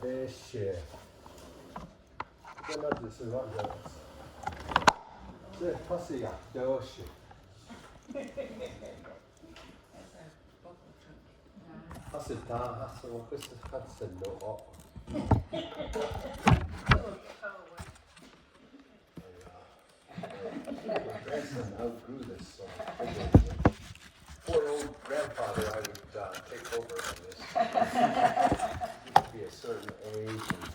Fisher. Det är så vad det det passar jag då så. Passar det alltså vad kostar passar då. Grandson outgrew this, so poor old grandfather, I would take over on this. You'd be a certain age, and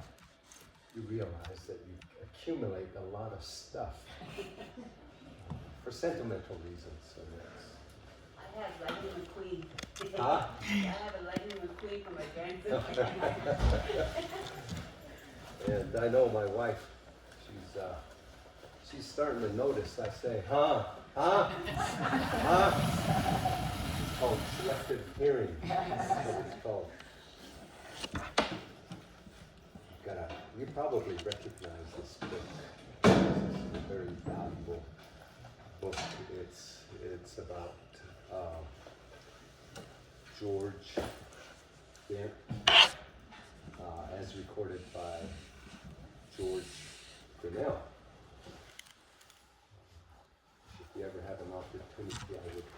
you realize that you accumulate a lot of stuff for sentimental reasons. So I have Lightning McQueen. Huh? I have a Lightning McQueen for my grandson. And I know my wife, she's starting to notice. I say, huh? It's called selective hearing. That's what it's called. You probably recognize this book. This is a very valuable book. It's about George Dent, as recorded by George Grinnell. If you ever have an opportunity, I would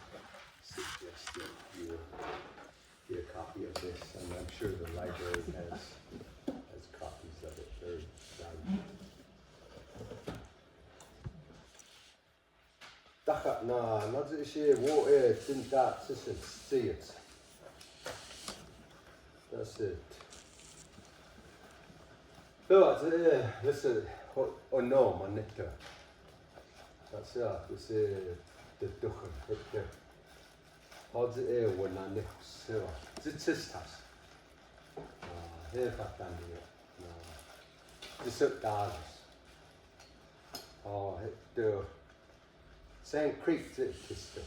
suggest that you get a copy of this, and I'm sure the library has copies of it. Very valuable. Daka na zi shi wo tin da this is it. That's it. This is no manetta. That's this is the duchen. How the when I nick so. This is tas. Here fatan this is dollars. Oh, the Sand Creek kister.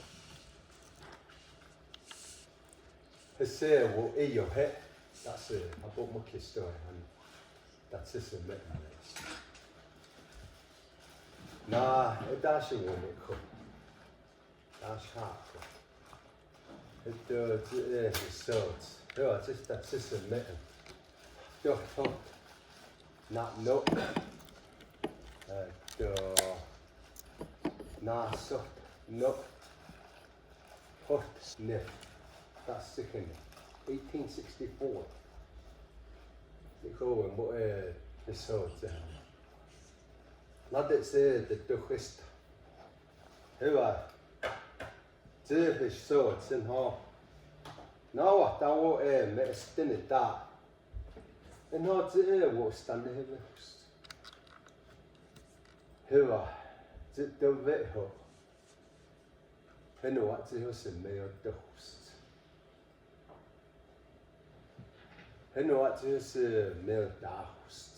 His say will eat your head. That's it. I bought my kister and that's just a bit. Nah, it doesn't want it cook. That's hard. It results. Yeah, that's just a mitten. Not no. So no. Hot sniff. That's sickening. 1864. They go and what this sort. Not that say the duchist. Who are? His swords in hall. No, I don't want stin it that. And how to what stand here. Who are? The vet ho. I know what to say mayor dust. I know what to say mayor dust.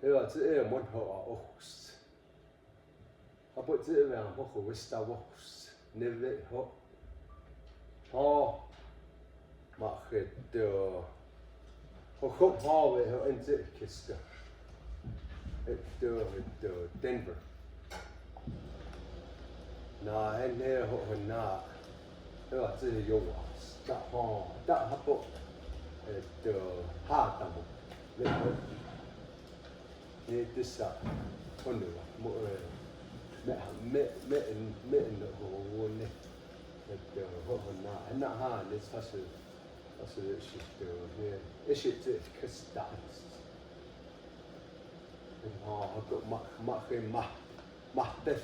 Who are to one ho ox. I put it around ho with the wax. Never ho. Oh, mach it ho come hall with her into kister. Denver. Nah, and here what not. That's yours. That hall. That happened. Hard double. This up. Wonder what. Mitten the whole neck. What not. And not hard. It's that's what it should do here. It should do because that's. Oh, I've got my bit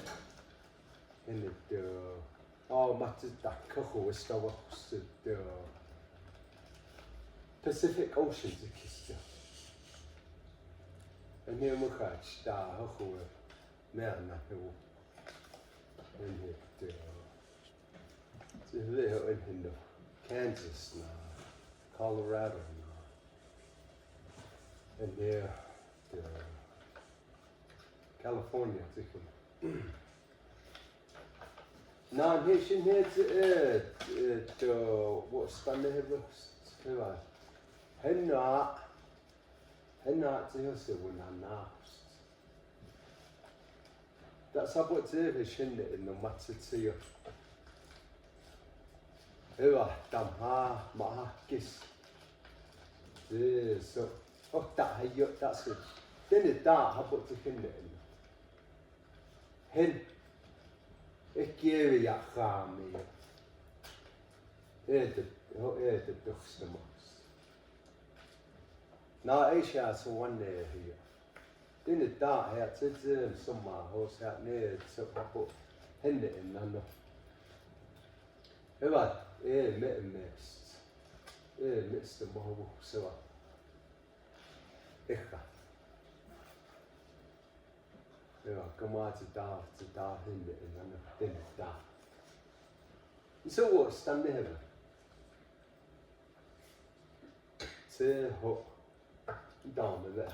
in the that cocoa is still the Pacific Ocean to kiss. And here we catch that cocoa man in here the little in Kansas now, Colorado now, and here the California, now I'm here to what's done here. Henna to us when I'm now. That's how what's here is in the matter to you. Tamha Mahakis. So, that's it. Then it how about the Hen, ik geef je gaan mee. Het dochste mast. Nou, ik ga zo wanneer hier. Then het het zit zomaar hoos het neer zo op hende in dan nog. Wat? Met een mist. Mist de moe zo. Ik ga. Ja, kom maar te daar hende in dan nog. Then het daar. Zo was dan de hebben. Ze ho. Dame weg.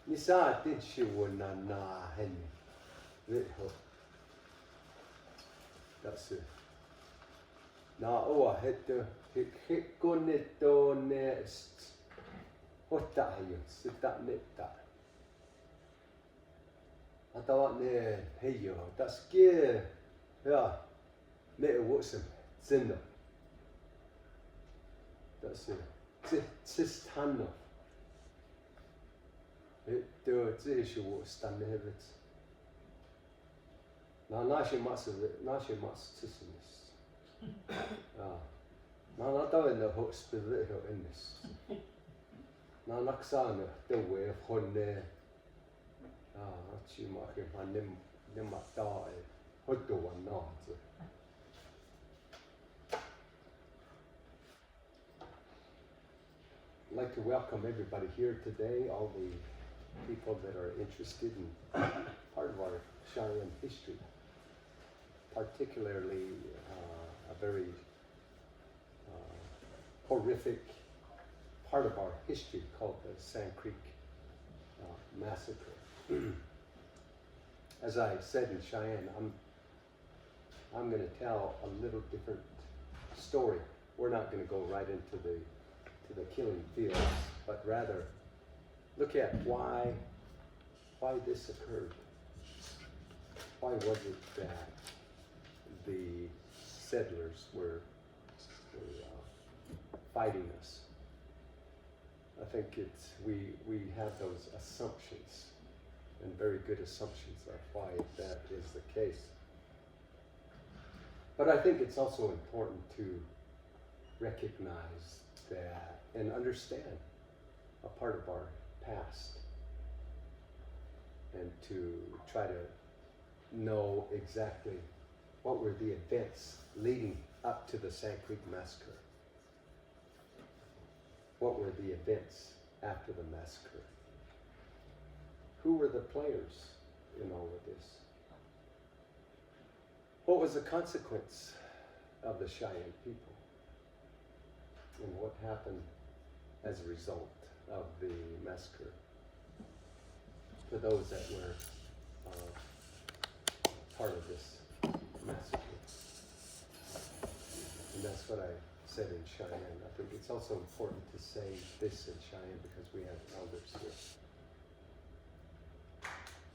Ni sa dit shiwo na hen. Weet ho. That's it. Na het kon het dan nest. Wat dat je, zit dat net daar. Dat ne hey dat is keer ja met woorden zinnen. Dat is het is handen. Het is je woord staan hebben. Naast je mas tussen is. Ja. Dat we de hoogste wil in is. Naksane de way van als je mag je van nem maar daar het door naast. I'd like to welcome everybody here today, all the people that are interested in part of our Cheyenne history, particularly a very horrific part of our history called the Sand Creek Massacre. As I said in Cheyenne, I'm going to tell a little different story. We're not going to go right into the killing fields, but rather look at why this occurred. Why was it that the settlers were fighting us? I think we have those assumptions, and very good assumptions of why that is the case. But I think it's also important to recognize that and understand a part of our past, and to try to know exactly what were the events leading up to the Sand Creek Massacre. What were the events after the massacre? Who were the players in all of this? What was the consequence of the Cheyenne people? And what happened as a result of the massacre to those that were part of this massacre? And that's what I said in Cheyenne. I think it's also important to say this in Cheyenne because we have elders here.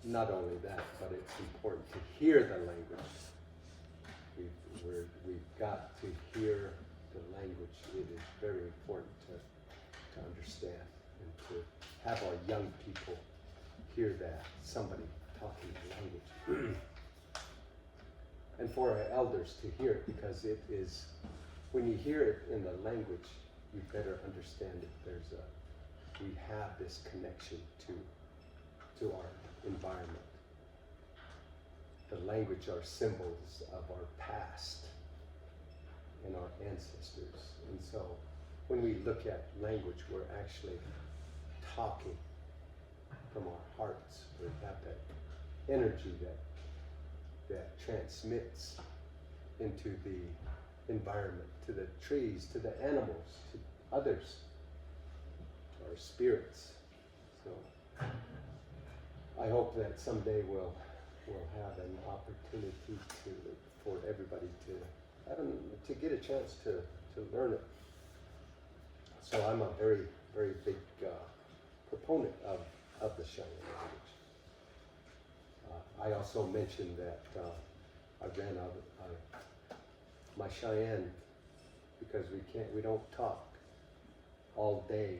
Not only that, but it's important to hear the language. We've got to hear the language. It is very important to understand and to have our young people hear that, somebody talking the language. And for our elders to hear it, because it is, when you hear it in the language, you better understand it. We have this connection to our environment. The language are symbols of our past and our ancestors. And so when we look at language, we're actually talking from our hearts. We have that energy that transmits into the environment, to the trees, to the animals, to others, to our spirits. So I hope that someday we'll have an opportunity for everybody to get a chance to learn it. So I'm a very, very big proponent of the Cheyenne language. I also mentioned that I ran my Cheyenne, because we don't talk all day.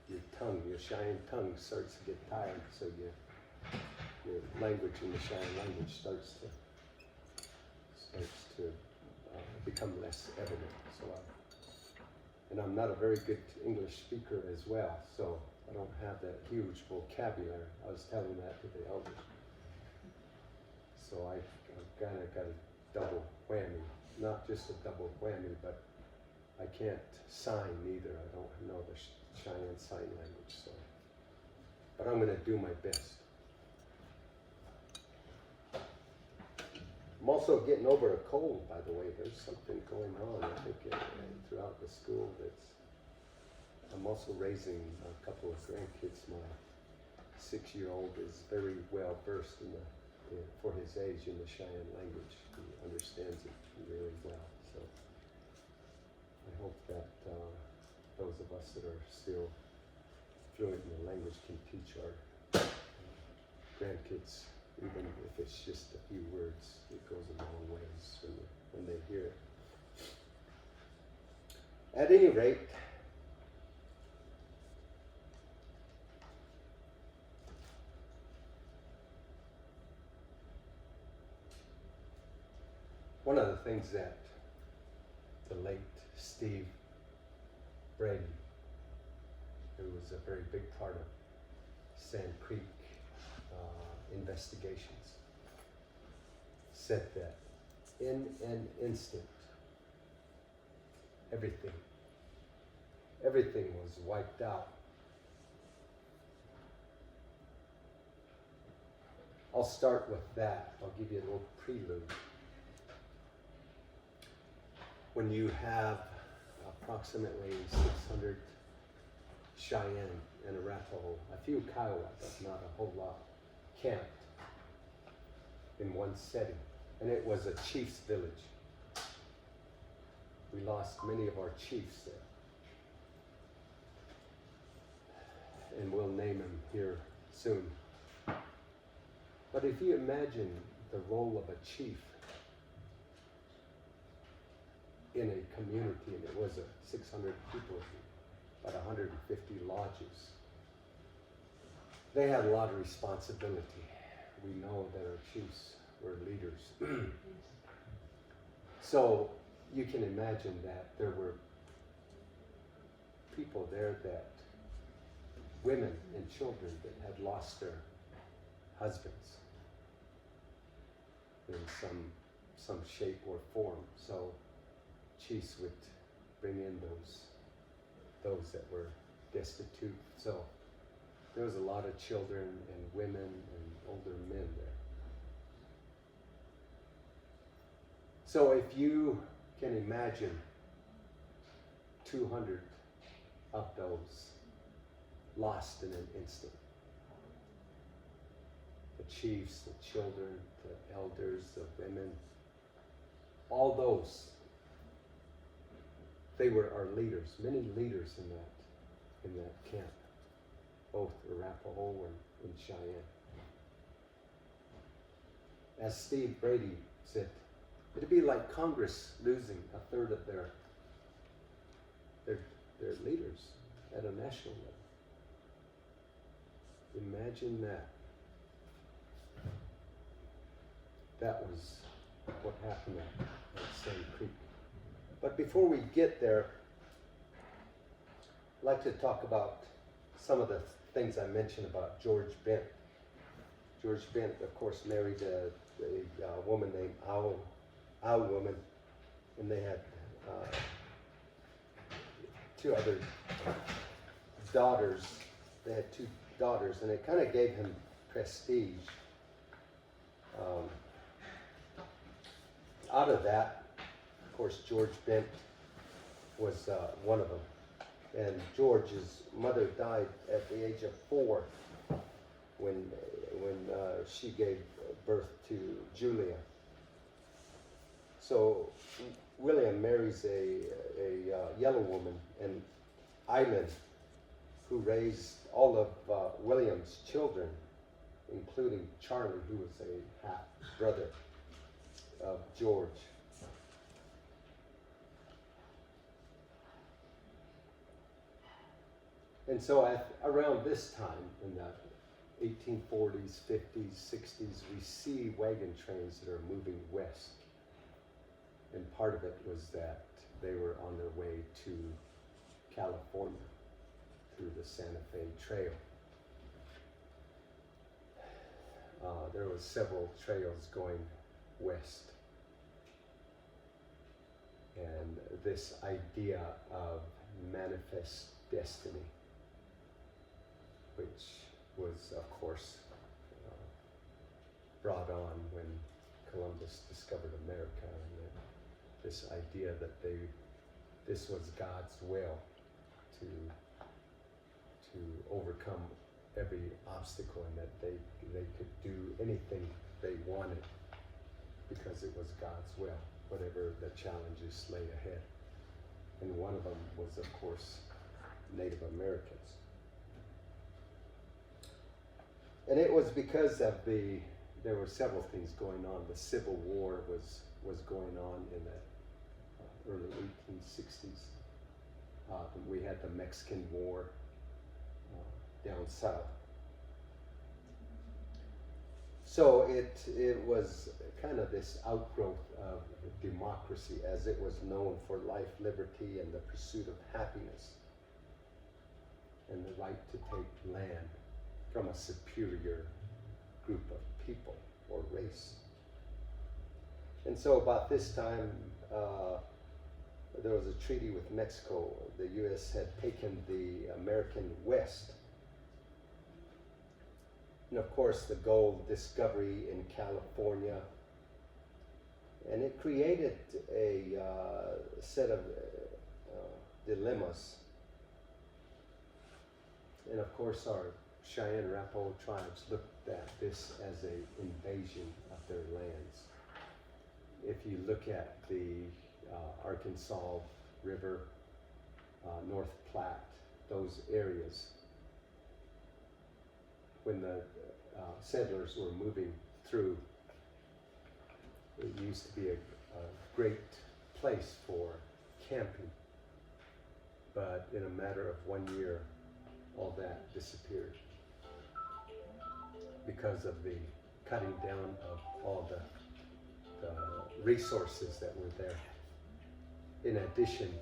Your Cheyenne tongue starts to get tired, so your language in the Cheyenne language starts to become less evident. And I'm not a very good English speaker as well, so I don't have that huge vocabulary. I was telling that to the elders. So I've kind of got a double whammy. Not just a double whammy, but I can't sign either. I don't know the Cheyenne Sign Language, so. But I'm going to do my best. I'm also getting over a cold, by the way. There's something going on, I think, throughout the school. I'm also raising a couple of grandkids. My 6-year-old is very well versed for his age in the Cheyenne language. He understands it really well. So I hope that those of us that are still fluent in the language can teach our grandkids, even if it's just a few words. It goes a long ways when they hear it. At any rate, one of the things that the late Steve Brady, who was a very big part of Sand Creek investigations, said that in an instant, everything was wiped out. I'll start with that. I'll give you a little prelude. When you have approximately 600 Cheyenne and Arapaho, a few Kiowa, but not a whole lot, camped in one setting, and it was a chief's village. We lost many of our chiefs there, and we'll name them here soon. But if you imagine the role of a chief in a community, and it was 600 people, about 150 lodges. They had a lot of responsibility. We know that our chiefs were leaders. So you can imagine that there were people there, that women and children that had lost their husbands in some shape or form. So chiefs would bring in those that were destitute. So there was a lot of children and women and older men there. So if you can imagine 200 of those lost in an instant, the chiefs, the children, the elders, the women, all those, they were our leaders, many leaders in that camp, both Arapaho and Cheyenne. As Steve Brady said, it'd be like Congress losing a third of their leaders at a national level. Imagine that. That was what happened at Sand Creek. But before we get there, I'd like to talk about some of the things I mentioned about George Bent. George Bent, of course, married a woman named Owl Woman, and they had two other daughters. They had two daughters, and it kind of gave him prestige. Out of that, of course, George Bent was one of them. And George's mother died at the age of 4 when she gave birth to Julia. So William marries a yellow woman, and Island, who raised all of William's children, including Charlie, who was a half brother of George. And so around this time, in the 1840s, 50s, 60s, we see wagon trains that are moving west. And part of it was that they were on their way to California through the Santa Fe Trail. There was several trails going west. And this idea of manifest destiny, which was, of course, brought on when Columbus discovered America, and this idea that this was God's will to overcome every obstacle, and that they could do anything they wanted because it was God's will, whatever the challenges lay ahead. And one of them was, of course, Native Americans. And it was because of there were several things going on. The Civil War was going on in the early 1860s. We had the Mexican War down south. So it was kind of this outgrowth of democracy, as it was known for life, liberty, and the pursuit of happiness, and the right to take land from a superior group of people or race. And so about this time, there was a treaty with Mexico. The U.S. had taken the American West. And of course, the gold discovery in California. And it created a set of dilemmas. And of course, our Cheyenne Arapaho tribes looked at this as an invasion of their lands. If you look at the Arkansas River, North Platte, those areas, when the settlers were moving through, it used to be a great place for camping. But in a matter of 1 year, all that disappeared because of the cutting down of all the resources that were there. In addition,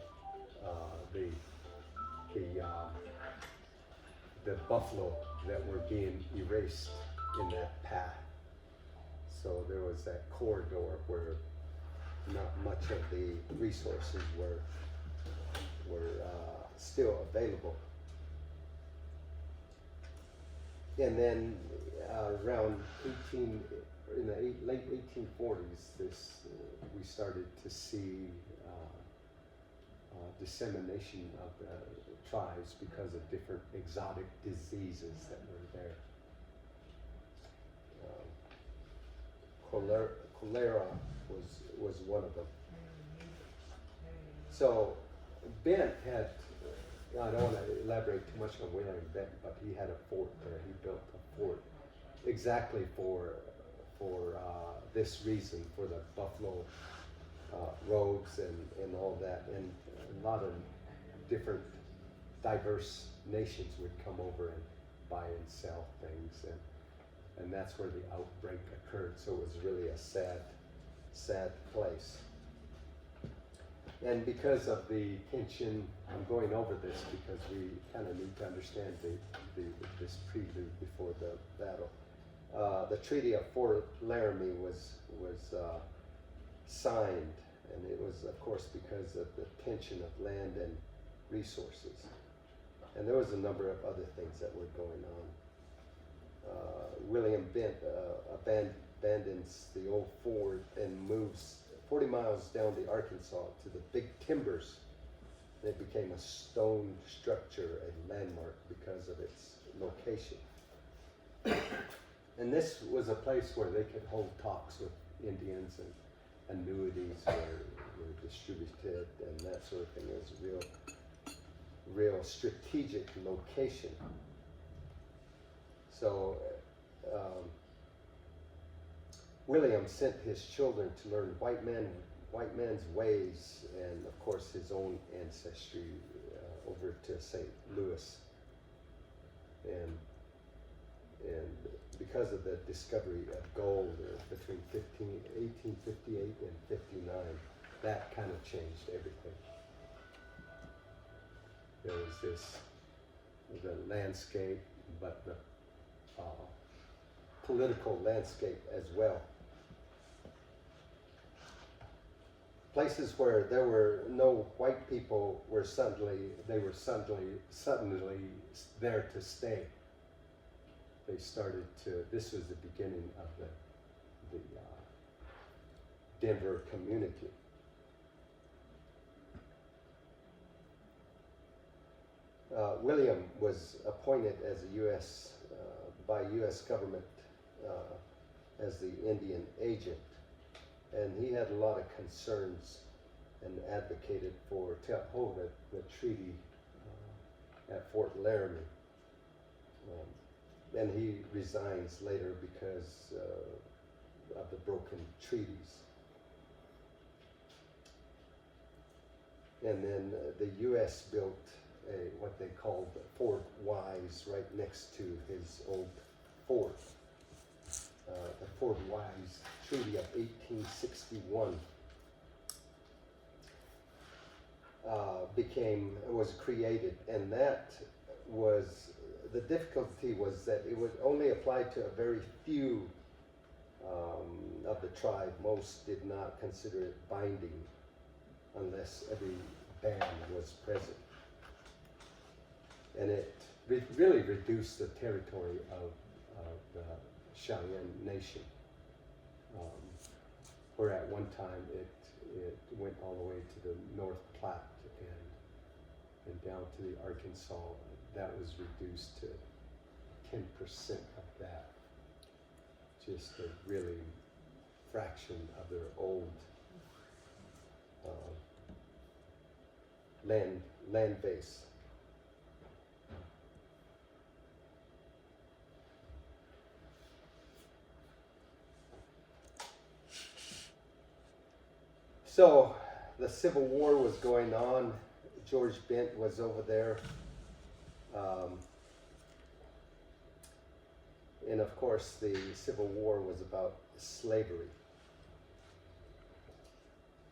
the buffalo that were being erased in that path. So there was that corridor where not much of the resources were still available. And then around in the late 1840s, we started to see dissemination of the tribes because of different exotic diseases that were there. Cholera was one of them. So Bent had, I don't want to elaborate too much on William Bent, but he had a fort there. He built a fort exactly for this reason, for the buffalo robes and all that. And a lot of different diverse nations would come over and buy and sell things, and that's where the outbreak occurred. So it was really a sad place. And because of the tension, I'm going over this because we kind of need to understand this prelude before the battle. The Treaty of Fort Laramie was signed, and it was, of course, because of the tension of land and resources. And there was a number of other things that were going on. William Bent abandons the old fort and moves 40 miles down the Arkansas to the Big Timbers. It became a stone structure, a landmark, because of its location. And this was a place where they could hold talks with Indians, and annuities were distributed and that sort of thing. It was a real strategic location. So William sent his children to learn white man's ways, and of course his own ancestry over to St. Louis, and because of the discovery of gold between 1858 and 59, that kind of changed everything. There was the landscape, but the political landscape as well. Places where there were no white people were suddenly there to stay. They started to. This was the beginning of the Denver community. William was appointed as a by U.S. government as the Indian agent, and he had a lot of concerns and advocated to uphold the treaty at Fort Laramie. And he resigns later because of the broken treaties. And then the U.S. built what they called Fort Wise right next to his old fort. The Fort Wise Treaty of 1861 was created, and that was, the difficulty was that it would only apply to a very few of the tribe. Most did not consider it binding unless every band was present. And it really reduced the territory of the Cheyenne Nation, where at one time it went all the way to the North Platte and down to the Arkansas. That was reduced to 10% of that, just a really fraction of their old land base. So the Civil War was going on. George Bent was over there. And of course, the Civil War was about slavery.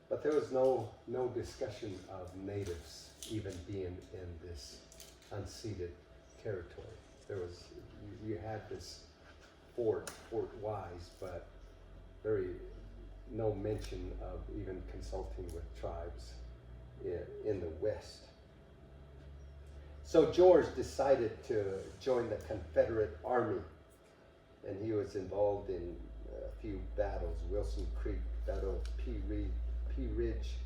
But there was no discussion of natives even being in this unceded territory. There was, you had this Fort Wise, but no mention of even consulting with tribes in the West. So George decided to join the Confederate Army, and he was involved in a few battles, Wilson Creek, Battle of Pea Ridge,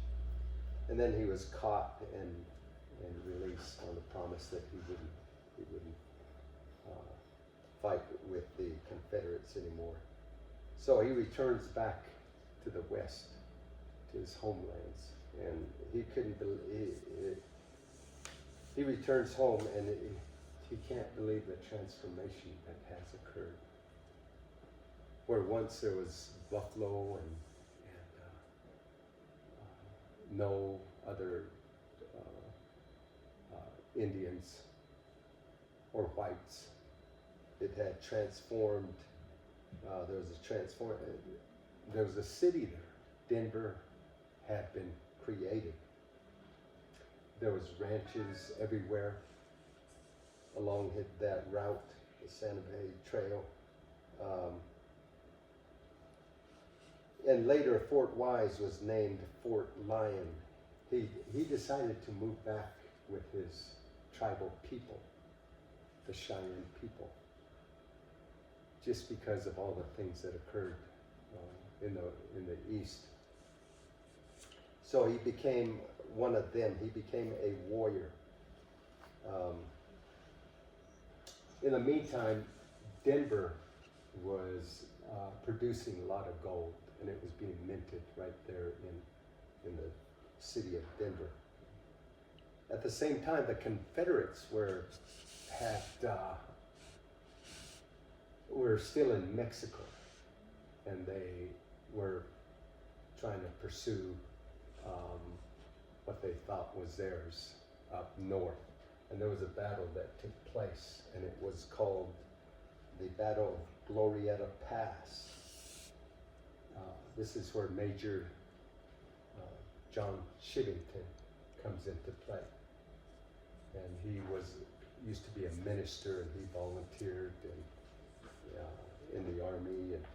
and then he was caught and released on the promise that he wouldn't fight with the Confederates anymore. So he returns back to the West, to his homelands, and he couldn't believe it. He returns home and he can't believe the transformation that has occurred. Where once there was buffalo and no other Indians or whites, it had transformed. There was a city there. Denver had been created. There was ranches everywhere along that route, the Santa Fe Trail. And later Fort Wise was named Fort Lyon. He decided to move back with his tribal people, the Cheyenne people, just because of all the things that occurred in the East. So he became one of them. He became a warrior. In the meantime, Denver was producing a lot of gold, and it was being minted right there in the city of Denver. At the same time, the Confederates were still in Mexico, and they were trying to pursue what they thought was theirs up north. And there was a battle that took place, and it was called the Battle of Glorieta Pass. This is where Major John Shivington comes into play. And he used to be a minister, and he volunteered in the army. And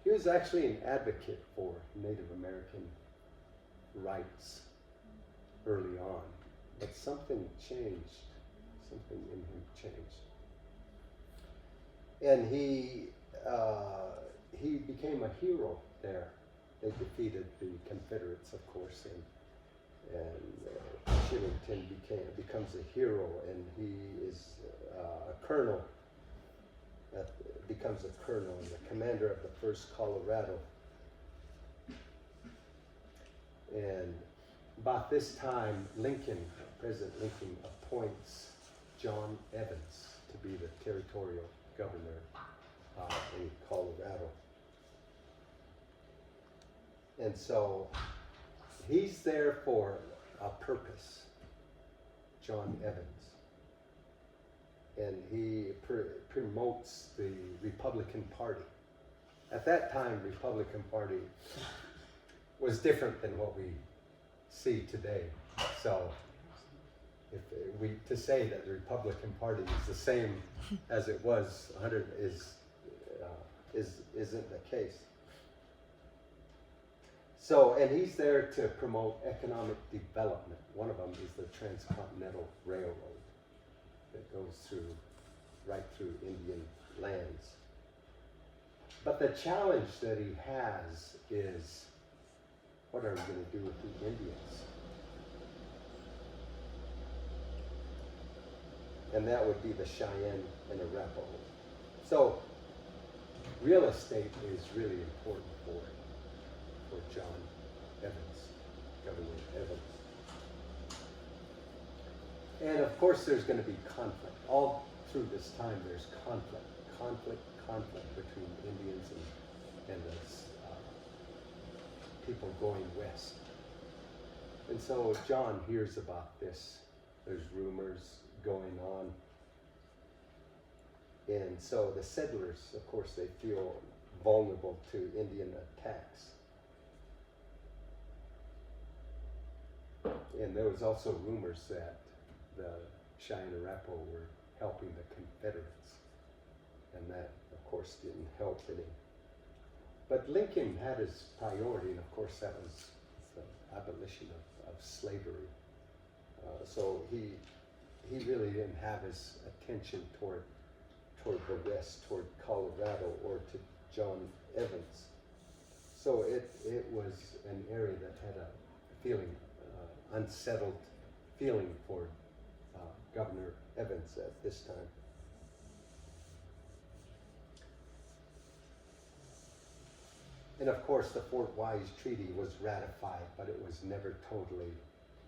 he was actually an advocate for Native American rights early on. But something changed. Something in him changed. And he became a hero there. They defeated the Confederates, of course, and Shillington becomes a hero, and he is a colonel, becomes a colonel and the commander of the 1st Colorado. And about this time, President Lincoln appoints John Evans to be the territorial governor in Colorado. And so he's there for a purpose, John Evans. And he promotes the Republican Party. At that time, Republican Party was different than what we see today. So to say that the Republican Party is the same as it was 100 isn't the case. So, and he's there to promote economic development. One of them is the Transcontinental Railroad that goes right through Indian lands. But the challenge that he has is, what are we going to do with the Indians? And that would be the Cheyenne and Arapaho. So, real estate is really important for John Evans, Governor Evans. And of course there's going to be conflict. All through this time there's conflict between Indians and the people going west. And so John hears about this. There's rumors going on. And so the settlers, of course, they feel vulnerable to Indian attacks. And there was also rumors that the Cheyenne Arapaho were helping the Confederates. And that, of course, didn't help any. But Lincoln had his priority, and of course that was the abolition of slavery. So he really didn't have his attention toward the west, toward Colorado, or to John Evans. So it was an area that had a feeling, unsettled feeling for Governor Evans at this time. And of course the Fort Wise Treaty was ratified, but it was never totally,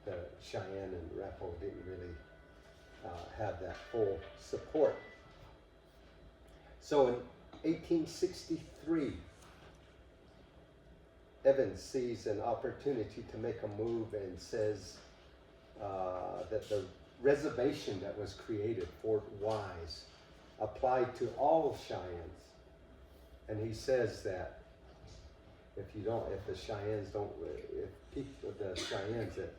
the Cheyenne and Arapaho didn't really have that full support. So in 1863, Evans sees an opportunity to make a move and says that the reservation that was created, Fort Wise, applied to all Cheyennes. And he says that if the Cheyennes that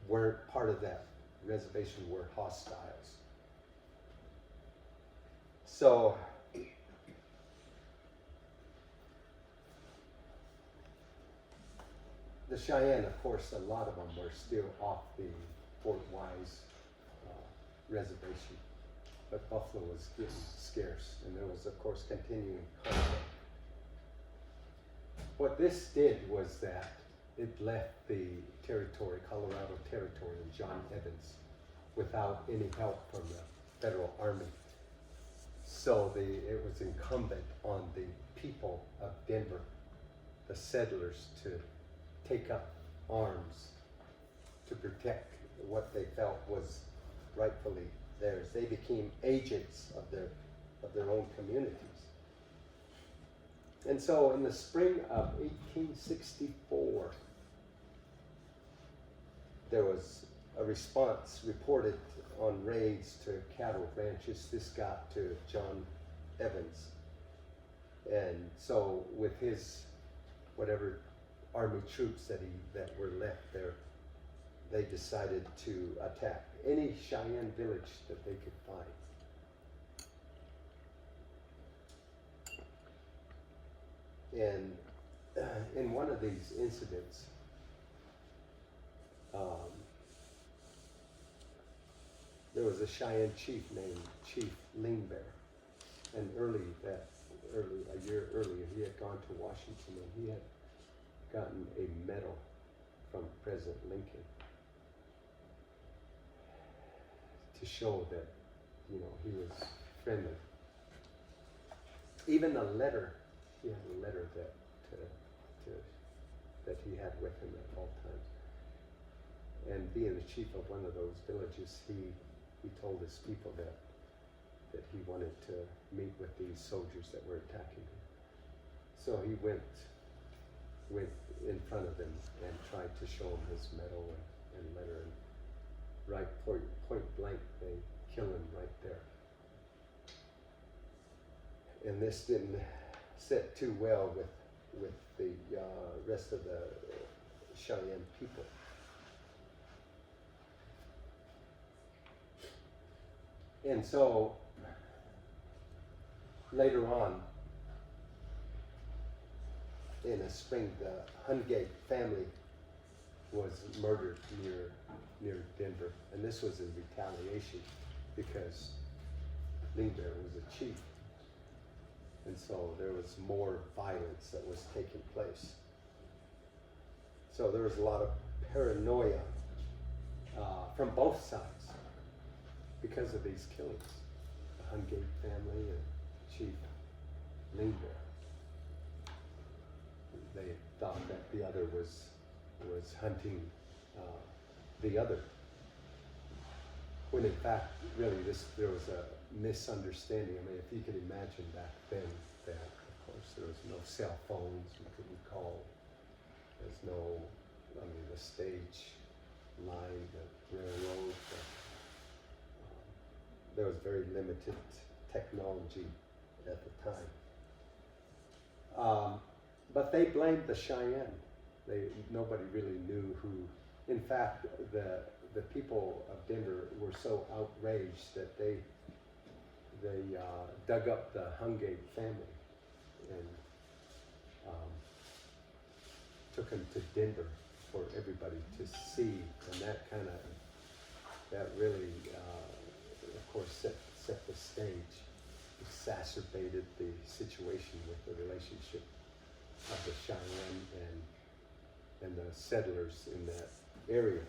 weren't part of that reservation were hostiles. So the Cheyenne, of course, a lot of them were still off the Fort Wise reservation, but buffalo was getting scarce, and there was, of course, continuing conflict. What this did was that it left the territory, Colorado Territory, and John Evans without any help from the Federal Army. So it was incumbent on the people of Denver, the settlers, to take up arms to protect what they felt was rightfully theirs. They became agents of their own communities. And so in the spring of 1864, there was a response reported on raids to cattle ranches. This got to John Evans. And so with his, whatever army troops that were left there, they decided to attack any Cheyenne village that they could find. And in one of these incidents, there was a Cheyenne chief named Chief Lingbear, and a year earlier, he had gone to Washington and he had gotten a medal from President Lincoln to show that, you know, he was friendly. Even a letter, he had a letter that he had with him at all times. And being the chief of one of those villages, he told his people that he wanted to meet with these soldiers that were attacking him. So he went in front of them and tried to show him his medal and letter, and right point blank, they killed him right there. And this didn't sit too well with the rest of the Cheyenne people. And so later on, in the spring, the Hungate family was murdered near Denver, and this was in retaliation because Lingbear was a chief, and so there was more violence that was taking place. So there was a lot of paranoia from both sides because of these killings. The Hungate family and Chief Lingbear. They thought that the other was hunting the other, when in fact, really, there was a misunderstanding. I mean, if you could imagine back then, that of course there was no cell phones, you couldn't call. There's no, I mean, the stage line, the railroad. There was very limited technology at the time. But they blamed the Cheyenne. Nobody really knew who. In fact, the people of Denver were so outraged that they dug up the Hungate family and took them to Denver for everybody to see, and that really, of course, set the stage, exacerbated the situation with the relationship of the Cheyenne and the settlers in that area.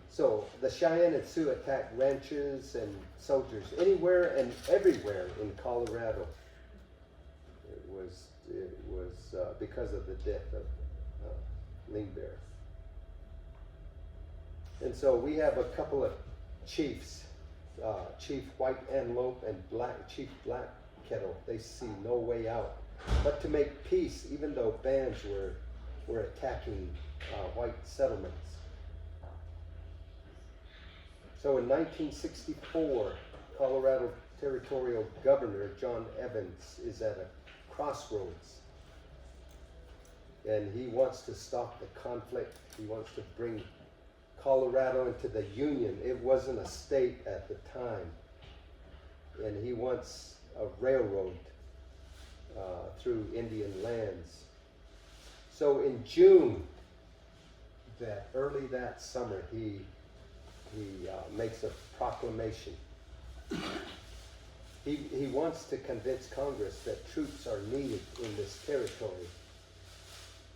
So the Cheyenne and Sioux attacked ranches and soldiers anywhere and everywhere in Colorado. It was because of the death of Lingbear. And so we have a couple of chiefs, Chief White Antelope and Chief Black Kettle. They see no way out but to make peace, even though bands were attacking white settlements. So in 1964, Colorado Territorial Governor John Evans is at a crossroads, and he wants to stop the conflict. He wants to bring Colorado into the Union. It wasn't a state at the time, and he wants a railroad through Indian lands. So in June, early that summer, he makes a proclamation. He wants to convince Congress that troops are needed in this territory,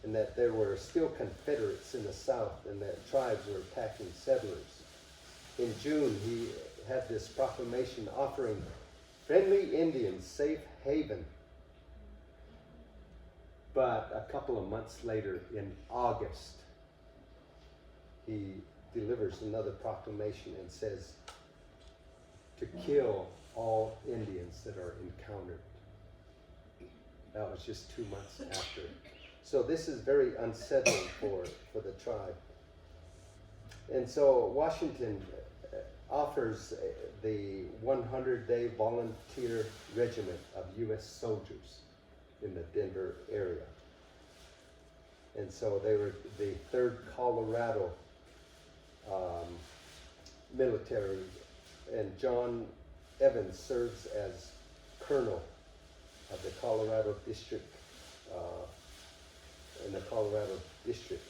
and that there were still Confederates in the South, and that tribes were attacking settlers. In June, he had this proclamation offering friendly Indians safe haven. But a couple of months later, in August, he delivers another proclamation and says to kill all Indians that are encountered. That was just 2 months after. So this is very unsettling for the tribe. And so Washington offers the 100-day volunteer regiment of U.S. soldiers in the Denver area. And so they were the 3rd Colorado military, and John Evans serves as colonel of the Colorado district, in the Colorado district.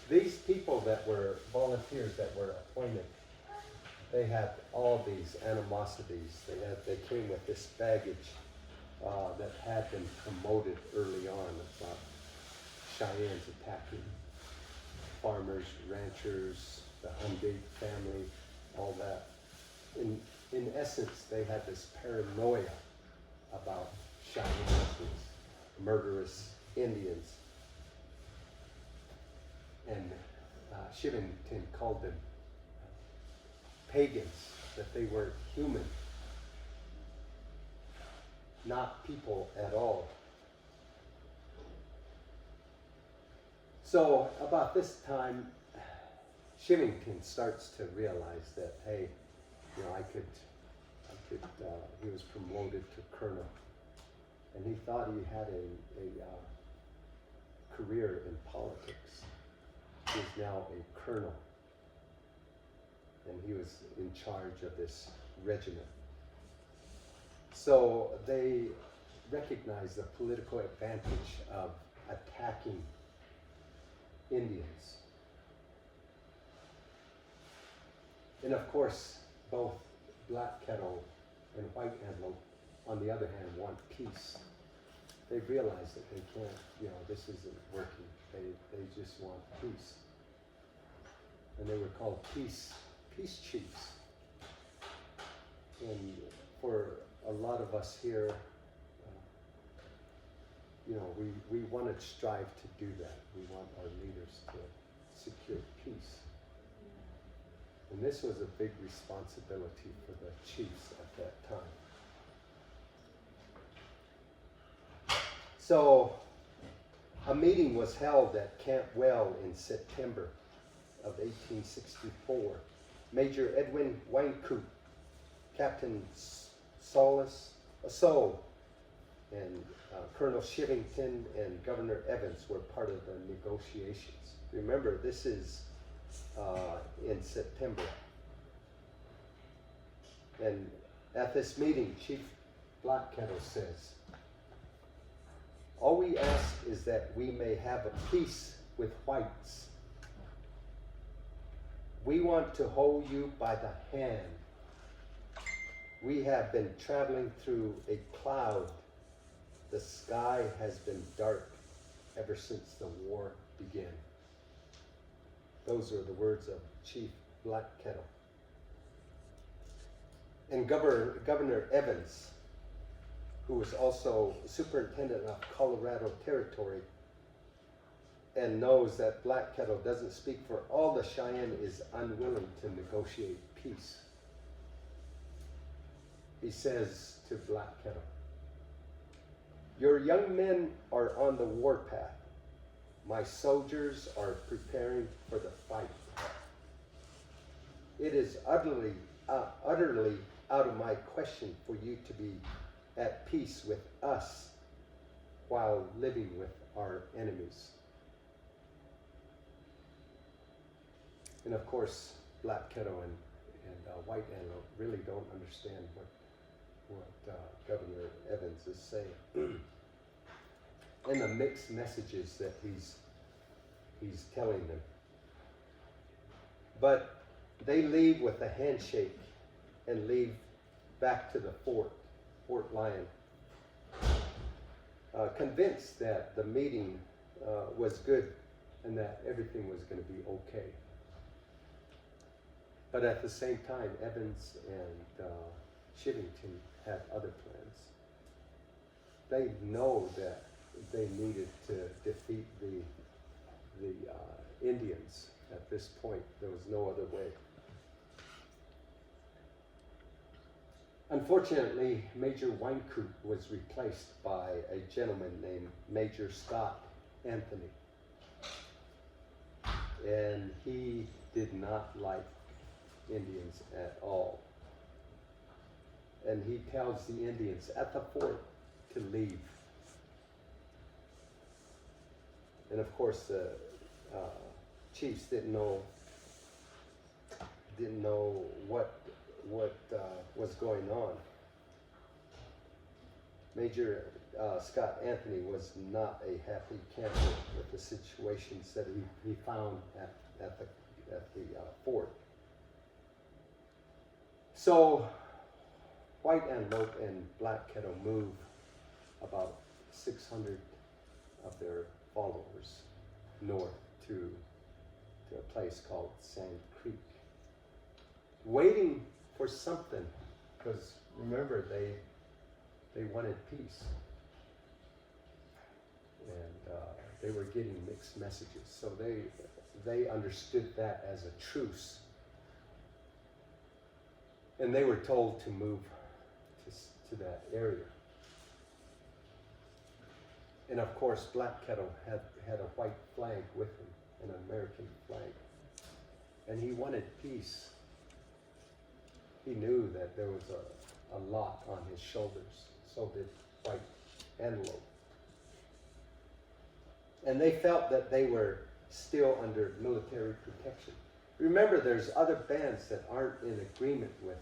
These people that were volunteers that were appointed, they had all these animosities. They came with this baggage that had been promoted early on about Cheyennes attacking farmers, ranchers, the Humgate family, all that. In essence, they had this paranoia about Cheyennes, these murderous Indians. And Shivington called them pagans, that they weren't human, not people at all. So about this time, Shivington starts to realize that, hey, you know, he was promoted to colonel, and he thought he had a career in politics. He is now a colonel, and he was in charge of this regiment. So they recognized the political advantage of attacking Indians. And of course, both Black Kettle and White Antelope, on the other hand, want peace. They realize that they can't, you know, this isn't working. They just want peace. And they were called peace chiefs. And for a lot of us here, you know, we want to strive to do that. We want our leaders to secure peace. And this was a big responsibility for the chiefs at that time. So a meeting was held at Camp Well in September of 1864. Major Edwin Wynkoop, Captain Soul, and Colonel Shivington and Governor Evans were part of the negotiations. Remember, this is in September. And at this meeting, Chief Black Kettle says, "All we ask is that we may have a peace with whites. We want to hold you by the hand. We have been traveling through a cloud. The sky has been dark ever since the war began." Those are the words of Chief Black Kettle. And Governor Evans, who was also superintendent of Colorado Territory and knows that Black Kettle doesn't speak for all the Cheyenne, is unwilling to negotiate peace. He says to Black Kettle, "Your young men are on the warpath. My soldiers are preparing for the fight. It is utterly out of my question for you to be at peace with us while living with our enemies." And of course, Black Kettle and White Antelope really don't understand what Governor Evans is saying. And the mixed messages that he's telling them. But they leave with a handshake and leave back to the Fort Lyon, convinced that the meeting was good and that everything was going to be okay. But at the same time, Evans and Shivington had other plans. They know that they needed to defeat the Indians at this point. There was no other way. Unfortunately, Major Wynkoop was replaced by a gentleman named Major Scott Anthony. And he did not like Indians at all. And he tells the Indians at the fort to leave. And of course, the chiefs didn't know what was going on. Major Scott Anthony was not a happy camper with the situations that he found at the fort. So White Antelope and Black Kettle move about 600 of their followers north to a place called Sand Creek, waiting for something, because remember, they wanted peace, and they were getting mixed messages. So they understood that as a truce, and they were told to move to that area. And of course, Black Kettle had a white flag with him, an American flag, and he wanted peace. He knew that there was a lot on his shoulders. So did White Antelope. And they felt that they were still under military protection. Remember, there's other bands that aren't in agreement with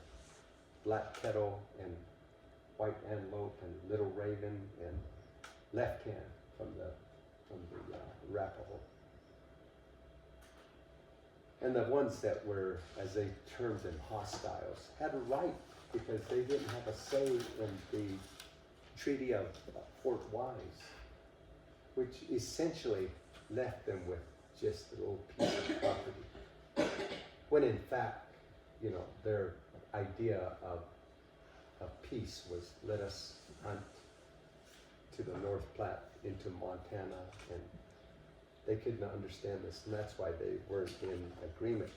Black Kettle and White Antelope and Little Raven and Left Hand from the Arapaho. And the ones that were, as they termed them, hostiles, had a right, because they didn't have a say in the Treaty of Fort Wise, which essentially left them with just a little piece of property. When in fact, their idea of peace was, let us hunt to the North Platte into Montana, and they couldn't understand this, and that's why they weren't in agreement.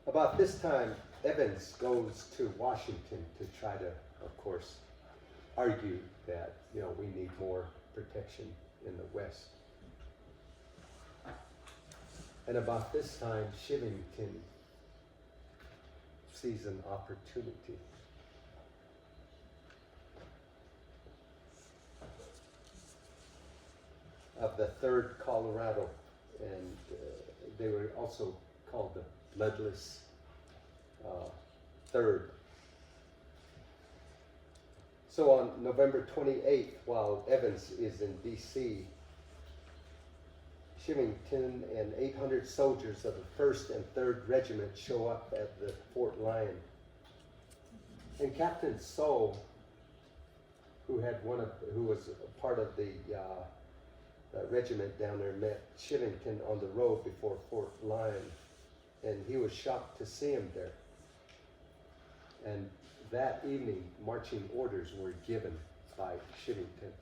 About this time, Evans goes to Washington to try to, of course, argue that, we need more protection in the West. And about this time, Shivington sees an opportunity. Of the 3rd Colorado, and they were also called the Bloodless 3rd. So on November 28th, while Evans is in D.C., Shivington and 800 soldiers of the 1st and 3rd Regiment show up at the Fort Lyon. And Captain Soule, who was a part of the regiment down there, met Shivington on the road before Fort Lyon, and he was shocked to see him there. And that evening, marching orders were given by Shivington.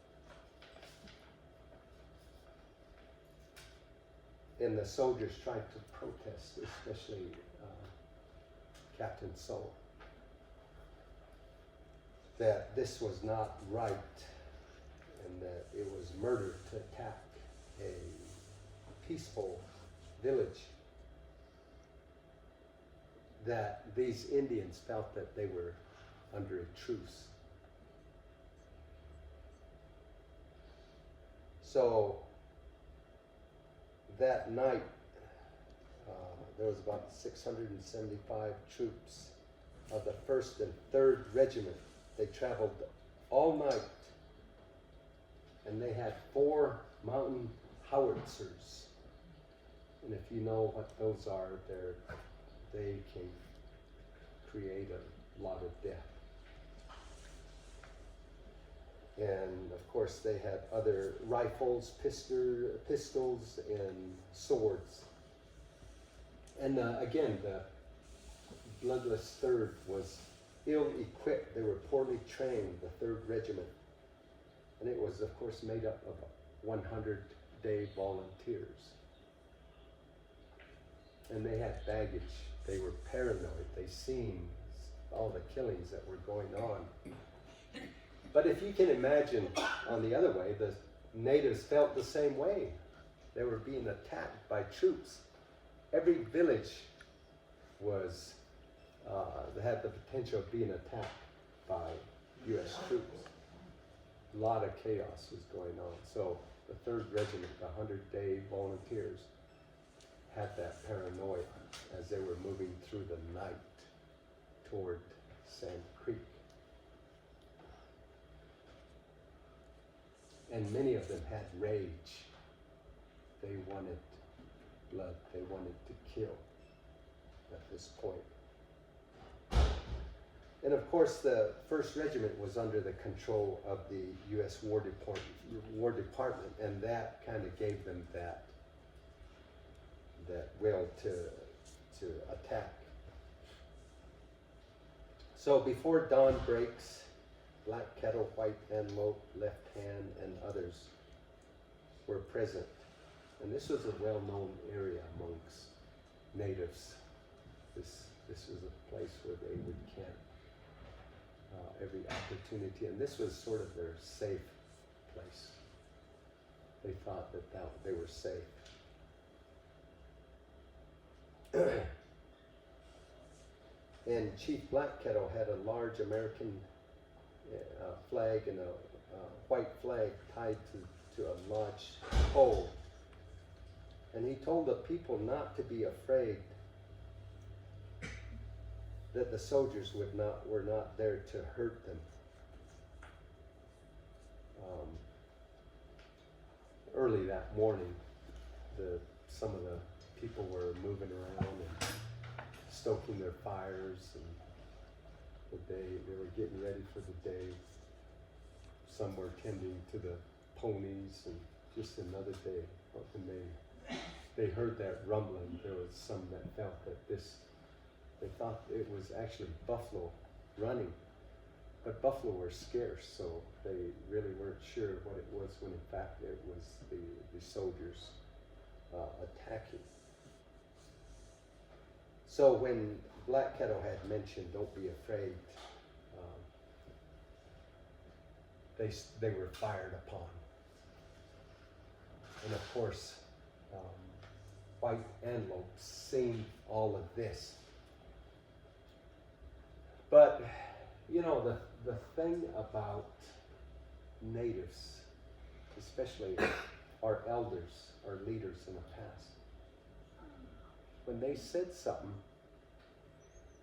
And the soldiers tried to protest, especially Captain Soule, that this was not right, and that it was murder to attack a peaceful village. That these Indians felt that they were under a truce. So that night, there was about 675 troops of the 1st and 3rd Regiment. They traveled all night, and they had 4 mountain howitzers. And if you know what those are, they can create a lot of death. And of course, they had other rifles, pistols, and swords. And again, the Bloodless 3rd was ill-equipped. They were poorly trained, the 3rd Regiment. And it was, of course, made up of 100-day volunteers. And they had baggage They were paranoid. They seen all the killings that were going on. But if you can imagine, on the other way, the natives felt the same way. They were being attacked by troops. Every village was had the potential of being attacked by U.S. troops. A lot of chaos was going on. So the 3rd Regiment, the 100-day volunteers, had that paranoia as they were moving through the night toward Sand Creek. And many of them had rage. They wanted blood. They wanted to kill at this point. And of course, the 1st Regiment was under the control of the U.S. War Department, and that kind of gave them that will to attack. So before dawn breaks, Black Kettle, White Antelope, Left Hand, and others were present. And this was a well-known area amongst natives. This was a place where they would camp every opportunity, and this was sort of their safe place. They thought that they were safe. And Chief Black Kettle had a large American flag and a white flag tied to a lodge pole. And he told the people not to be afraid, that the soldiers were not there to hurt them. Early that morning, some of the people were moving around and stoking their fires, and they were getting ready for the day. Some were tending to the ponies, and just another day. When they heard that rumbling, there was some that felt that they thought it was actually buffalo running, but buffalo were scarce, so they really weren't sure what it was, when in fact it was the soldiers attacking. So when Black Kettle had mentioned, "Don't be afraid," they were fired upon. And of course, White Antelope seen all of this. But, you know, the thing about natives, especially our elders, our leaders in the past, when they said something,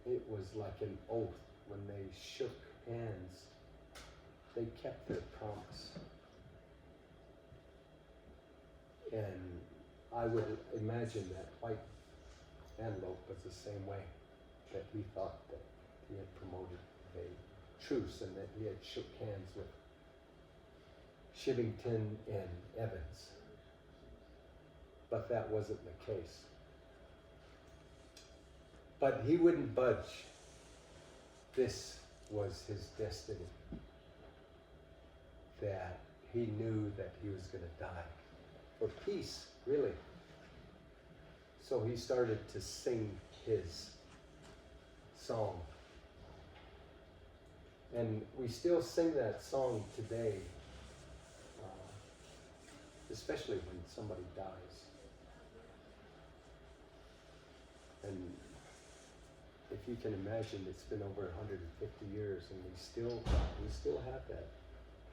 it was like an oath. When they shook hands, they kept their promise. And I would imagine that White Antelope was the same way, that he thought that he had promoted a truce and that he had shook hands with Shivington and Evans. But that wasn't the case. But he wouldn't budge. This was his destiny. That he knew that he was going to die for peace, really. So he started to sing his song. And we still sing that song today, especially when somebody dies. And if you can imagine, it's been over 150 years, and we still have that.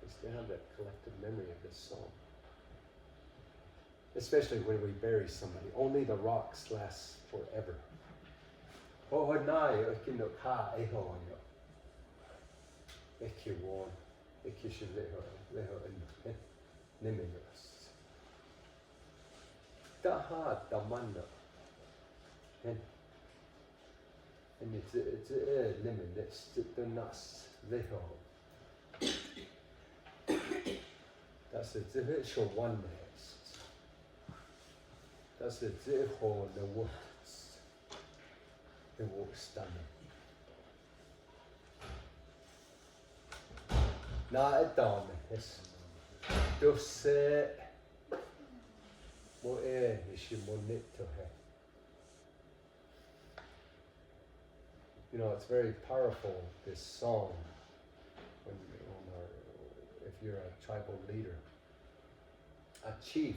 We still have that collective memory of this song. Especially when we bury somebody. Only the rocks last forever. And it's limitless to nas veho. Das ist schon oneness. Das ist ho the words. The words stunning. Na edam es. Du se mo ishi monito he. You know, it's very powerful, this song, if you're a tribal leader. A chief,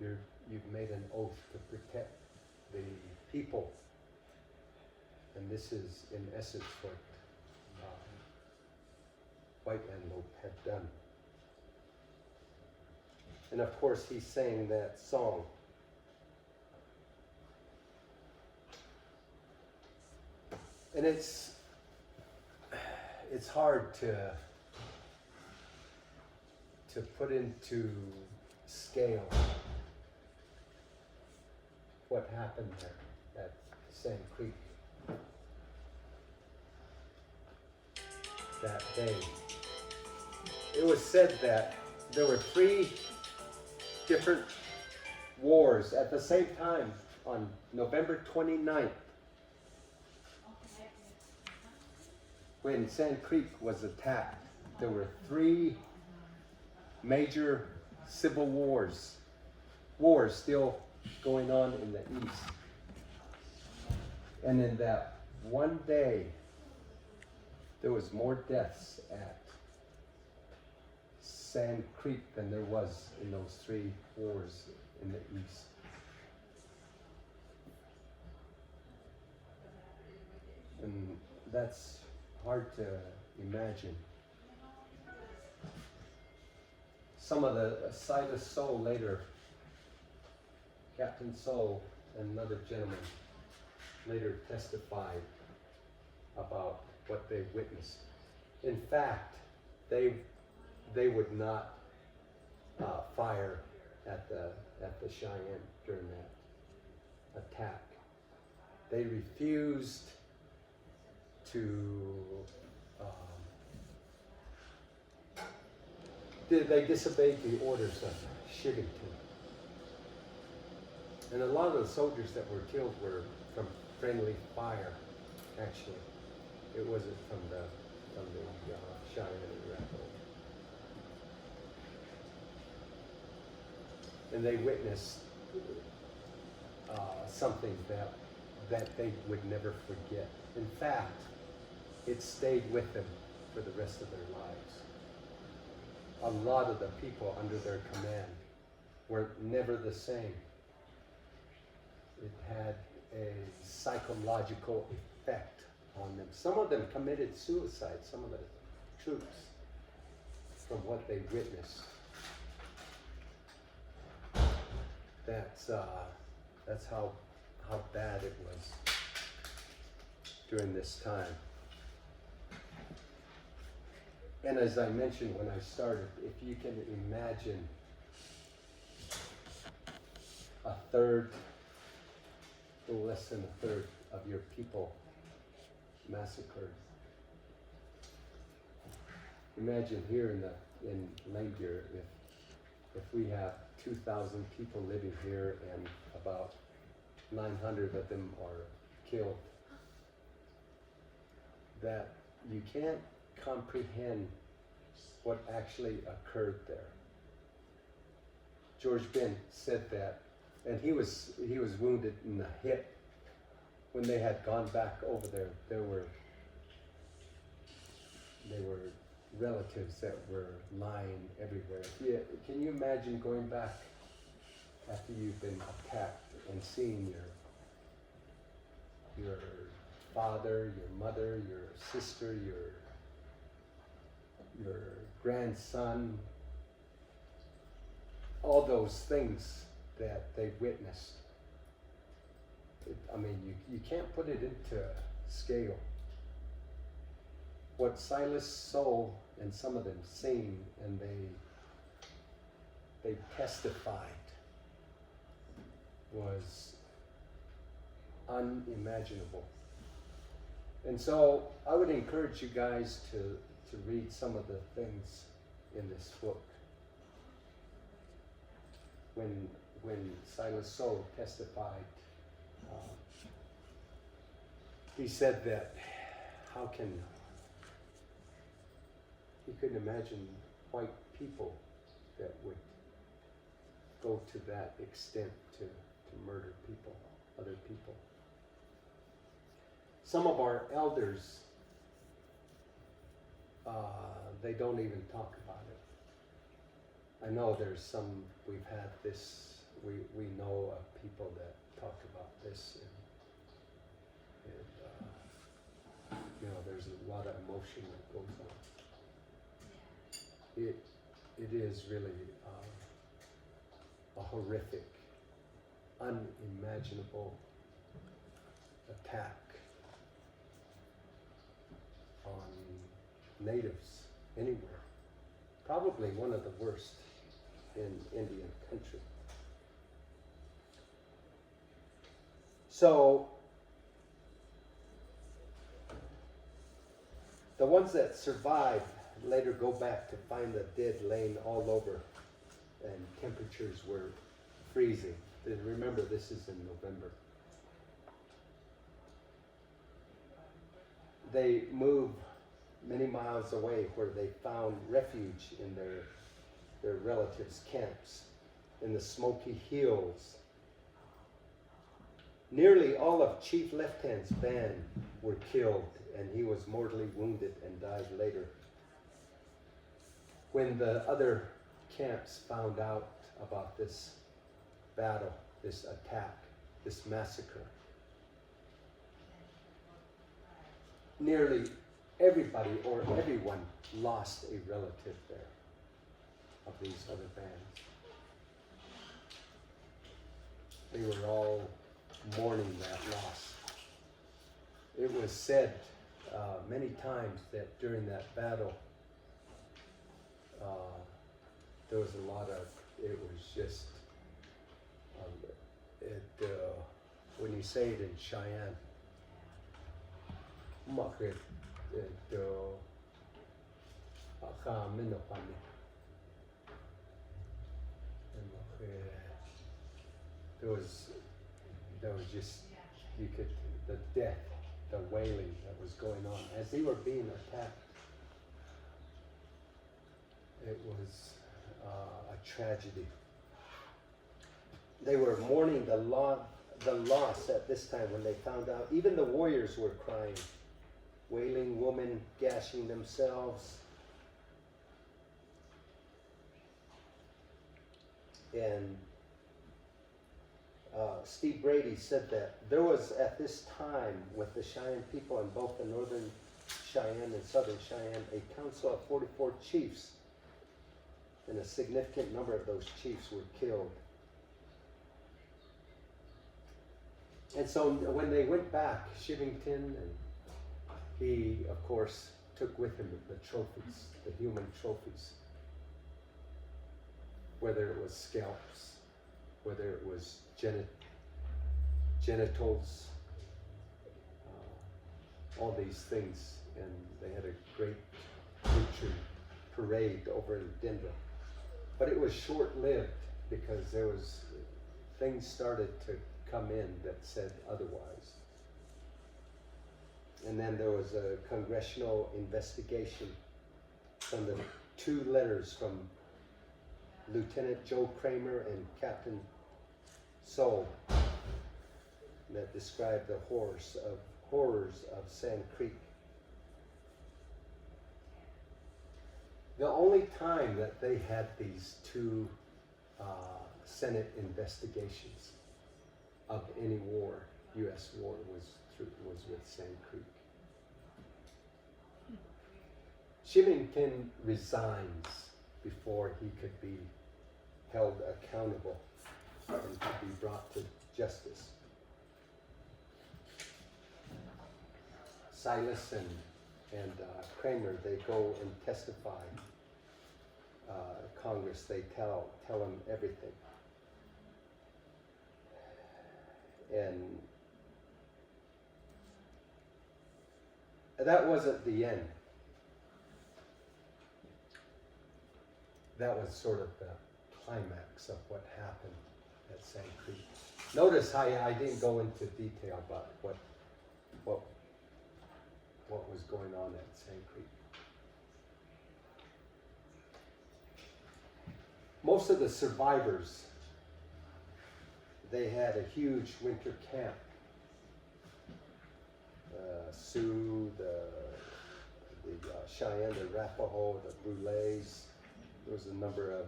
you've made an oath to protect the people. And this is, in essence, what White Antelope had done. And of course, he sang that song. And it's hard to put into scale what happened there at Sand Creek that day. It was said that there were 3 different wars at the same time on November 29th, when Sand Creek was attacked. There were 3 major civil wars still going on in the east. And in that one day, there was more deaths at Sand Creek than there was in those 3 wars in the east. And that's hard to imagine. Some of the Silas Soule later, Captain Soule and another gentleman later testified about what they witnessed. In fact, they would not fire at the Cheyenne during that attack. They refused to. They disobeyed the orders of Shigington. And a lot of the soldiers that were killed were from friendly fire, actually. It wasn't from the Cheyenne and Arapaho. And they witnessed something that they would never forget. In fact, it stayed with them for the rest of their lives. A lot of the people under their command were never the same. It had a psychological effect on them. Some of them committed suicide, some of the troops, from what they witnessed. That's how bad it was during this time. And as I mentioned when I started, if you can imagine a little less than a third of your people massacred. Imagine here in Langmuir, if we have 2,000 people living here and about 900 of them are killed, that you can't comprehend what actually occurred there. George Ben said that, and he was wounded in the hip. When they had gone back over there, there were relatives that were lying everywhere. Yeah, can you imagine going back after you've been attacked and seeing your father, your mother, your sister, your grandson, all those things that they witnessed. You can't put it into scale. What Silas Soule and some of them seen, and they testified, was unimaginable. And so I would encourage you guys to read some of the things in this book. When Silas Soule testified, he said that he couldn't imagine white people that would go to that extent to murder people, other people. some of our elders, they don't even talk about it. I know there's some, we've had this, we know of people that talk about this, and you know, there's a lot of emotion that goes on. It is really a horrific, unimaginable attack on natives anywhere. Probably one of the worst in Indian country. So the ones that survived later go back to find the dead laying all over, and temperatures were freezing. And remember, this is in November. They moved many miles away where they found refuge in their relatives' camps in the Smoky Hills. Nearly all of Chief Left Hand's band were killed, and he was mortally wounded and died later. When the other camps found out about this battle, this attack, this massacre, nearly everybody or everyone lost a relative there of these other bands. They were all mourning that loss. It was said many times that during that battle, there was a lot of, it was just, when you say it in Cheyenne, there was just, you could, the death, the wailing that was going on as they were being attacked. It was a tragedy. They were mourning the loss at this time when they found out. Even the warriors were crying, wailing, women gashing themselves. And Steve Brady said that there was at this time with the Cheyenne people in both the Northern Cheyenne and Southern Cheyenne a council of 44 chiefs, and a significant number of those chiefs were killed. And so when they went back, Shivington, and he, of course, took with him the trophies, the human trophies, whether it was scalps, whether it was genitals, all these things, and they had a great butchery parade over in Denver. But it was short-lived because there was, things started to come in that said otherwise. And then there was a congressional investigation from the 2 letters from Lieutenant Joe Kramer and Captain Soule that described the horrors of Sand Creek. The only time that they had these 2 Senate investigations of any war, U.S. war, was with Sand Creek. Shivington resigns before he could be held accountable and could be brought to justice. Silas and Kramer, they go and testify. Congress, they tell him everything. And that wasn't the end. That was sort of the climax of what happened at Sand Creek. Notice how I didn't go into detail about what was going on at Sand Creek. Most of the survivors, they had a huge winter camp Sioux, the Cheyenne, the Arapaho, the Brulés. There was a number of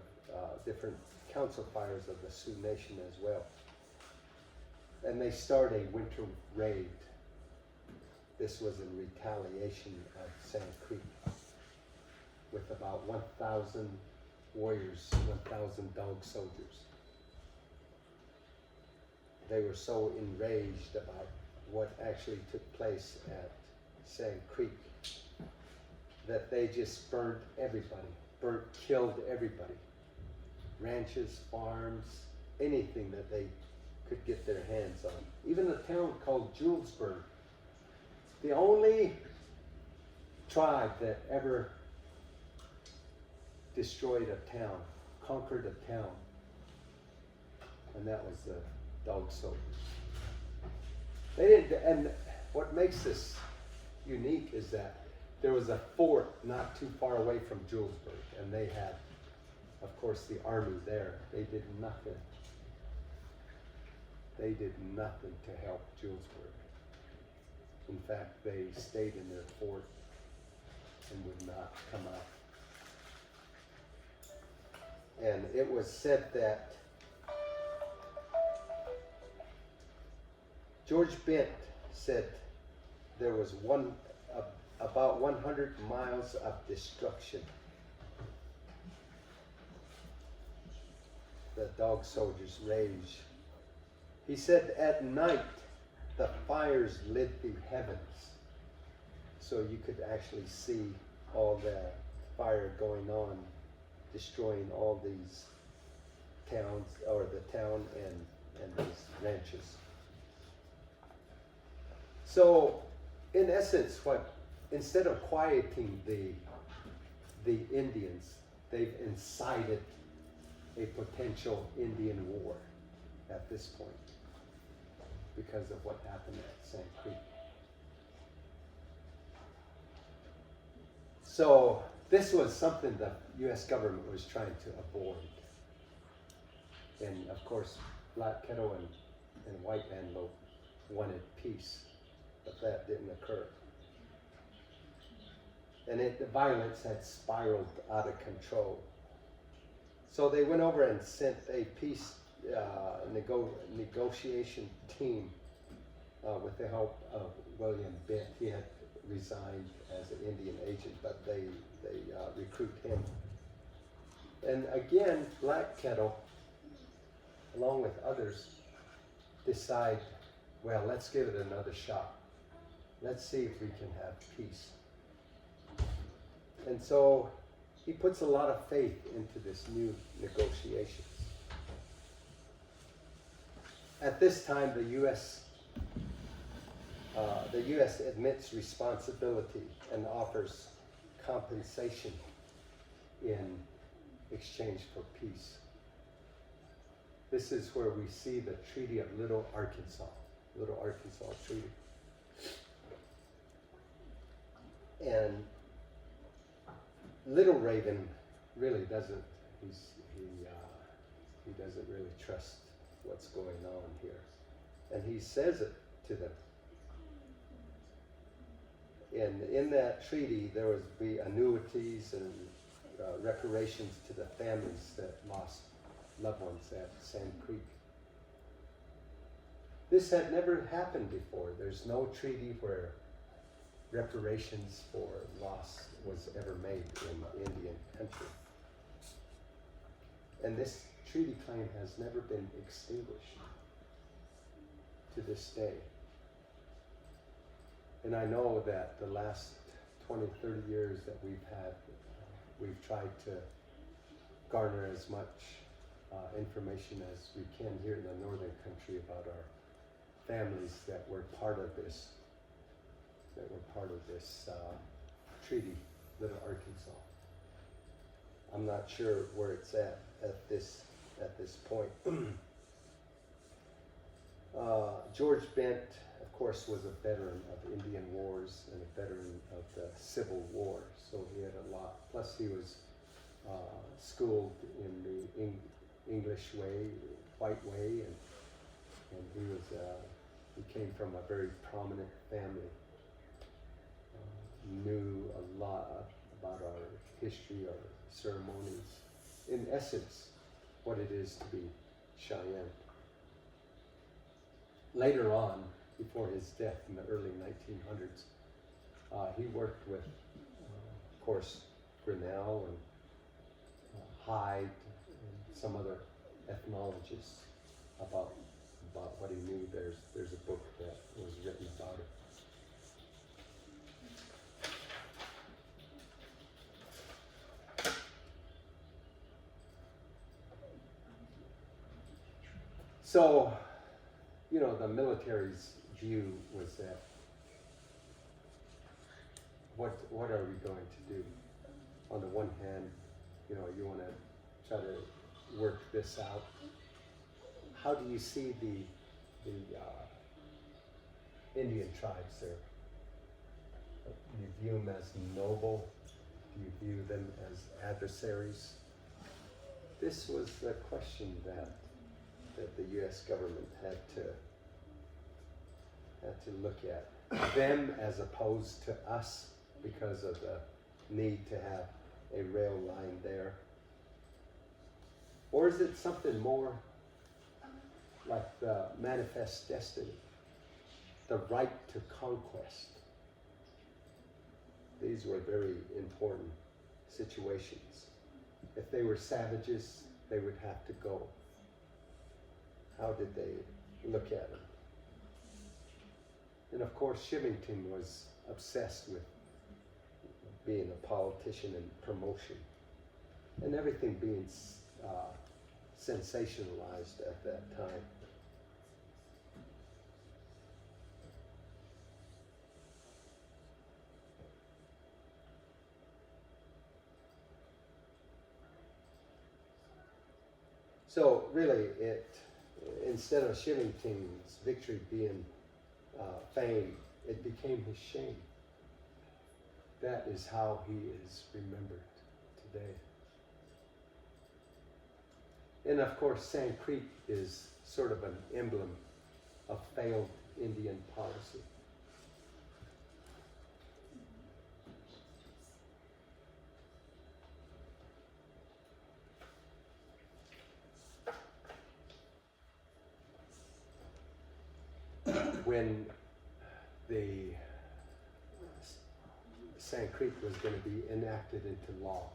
different council fires of the Sioux Nation as well. And they start a winter raid. This was in retaliation of Sand Creek, with about 1,000 warriors, 1,000 dog soldiers. They were so enraged about what actually took place at Sand Creek that they just burned everybody, killed everybody. Ranches, farms, anything that they could get their hands on. Even a town called Julesburg, the only tribe that ever destroyed a town, conquered a town, and that was the dog soldiers. They didn't, and what makes this unique is that there was a fort not too far away from Julesburg, and they had, of course, the army there. They did nothing. They did nothing to help Julesburg. In fact, they stayed in their fort and would not come out. And it was said that George Bent said there was about 100 miles of destruction. The dog soldiers' rage. He said at night the fires lit the heavens, so you could actually see all the fire going on, destroying all these towns, or the town and these ranches. So, in essence, instead of quieting the Indians, they've incited a potential Indian war at this point because of what happened at Sand Creek. So this was something the U.S. government was trying to avoid. And of course, Black Kettle and White Antelope wanted peace, but that didn't occur. And the violence had spiraled out of control. So they went over and sent a peace negotiation team with the help of William Bent. He had resigned as an Indian agent, but they recruit him. And again, Black Kettle, along with others, decide, well, let's give it another shot. Let's see if we can have peace. And so he puts a lot of faith into this new negotiations. At this time, the U.S. Admits responsibility and offers compensation in exchange for peace. This is where we see the Treaty of Little Arkansas Treaty. And Little Raven really doesn't, he doesn't really trust what's going on here. And he says it to them. And in that treaty, there would be annuities and reparations to the families that lost loved ones at Sand Creek. This had never happened before. There's no treaty where reparations for loss was ever made in Indian country. And this treaty claim has never been extinguished to this day. And I know that the last 20, 30 years that we've tried to garner as much information as we can here in the northern country about our families that were part of this, treaty, Little Arkansas. I'm not sure where it's at this point. George Bent, of course, was a veteran of Indian wars and a veteran of the Civil War, so he had a lot. Plus, he was schooled in the English way, white way, and he came from a very prominent family knew a lot about our history, our ceremonies, in essence, what it is to be Cheyenne. Later on, before his death in the early 1900s, he worked with, of course, Grinnell and Hyde and some other ethnologists about what he knew. There's a book that was written about it. So, you know, the military's view was that what are we going to do? On the one hand, you know, you want to try to work this out. How do you see the Indian tribes there? Do you view them as noble? Do you view them as adversaries? This was the question that the U.S. government had to look at. Them as opposed to us because of the need to have a rail line there. Or is it something more like the manifest destiny, the right to conquest? These were very important situations. If they were savages, they would have to go. How did they look at it? And of course, Shivington was obsessed with being a politician and promotion, and everything being sensationalized at that time. So really, instead of Shivington's victory being fame, it became his shame. That is how he is remembered today. And of course, Sand Creek is sort of an emblem of failed Indian policy. When the Sand Creek was going to be enacted into law,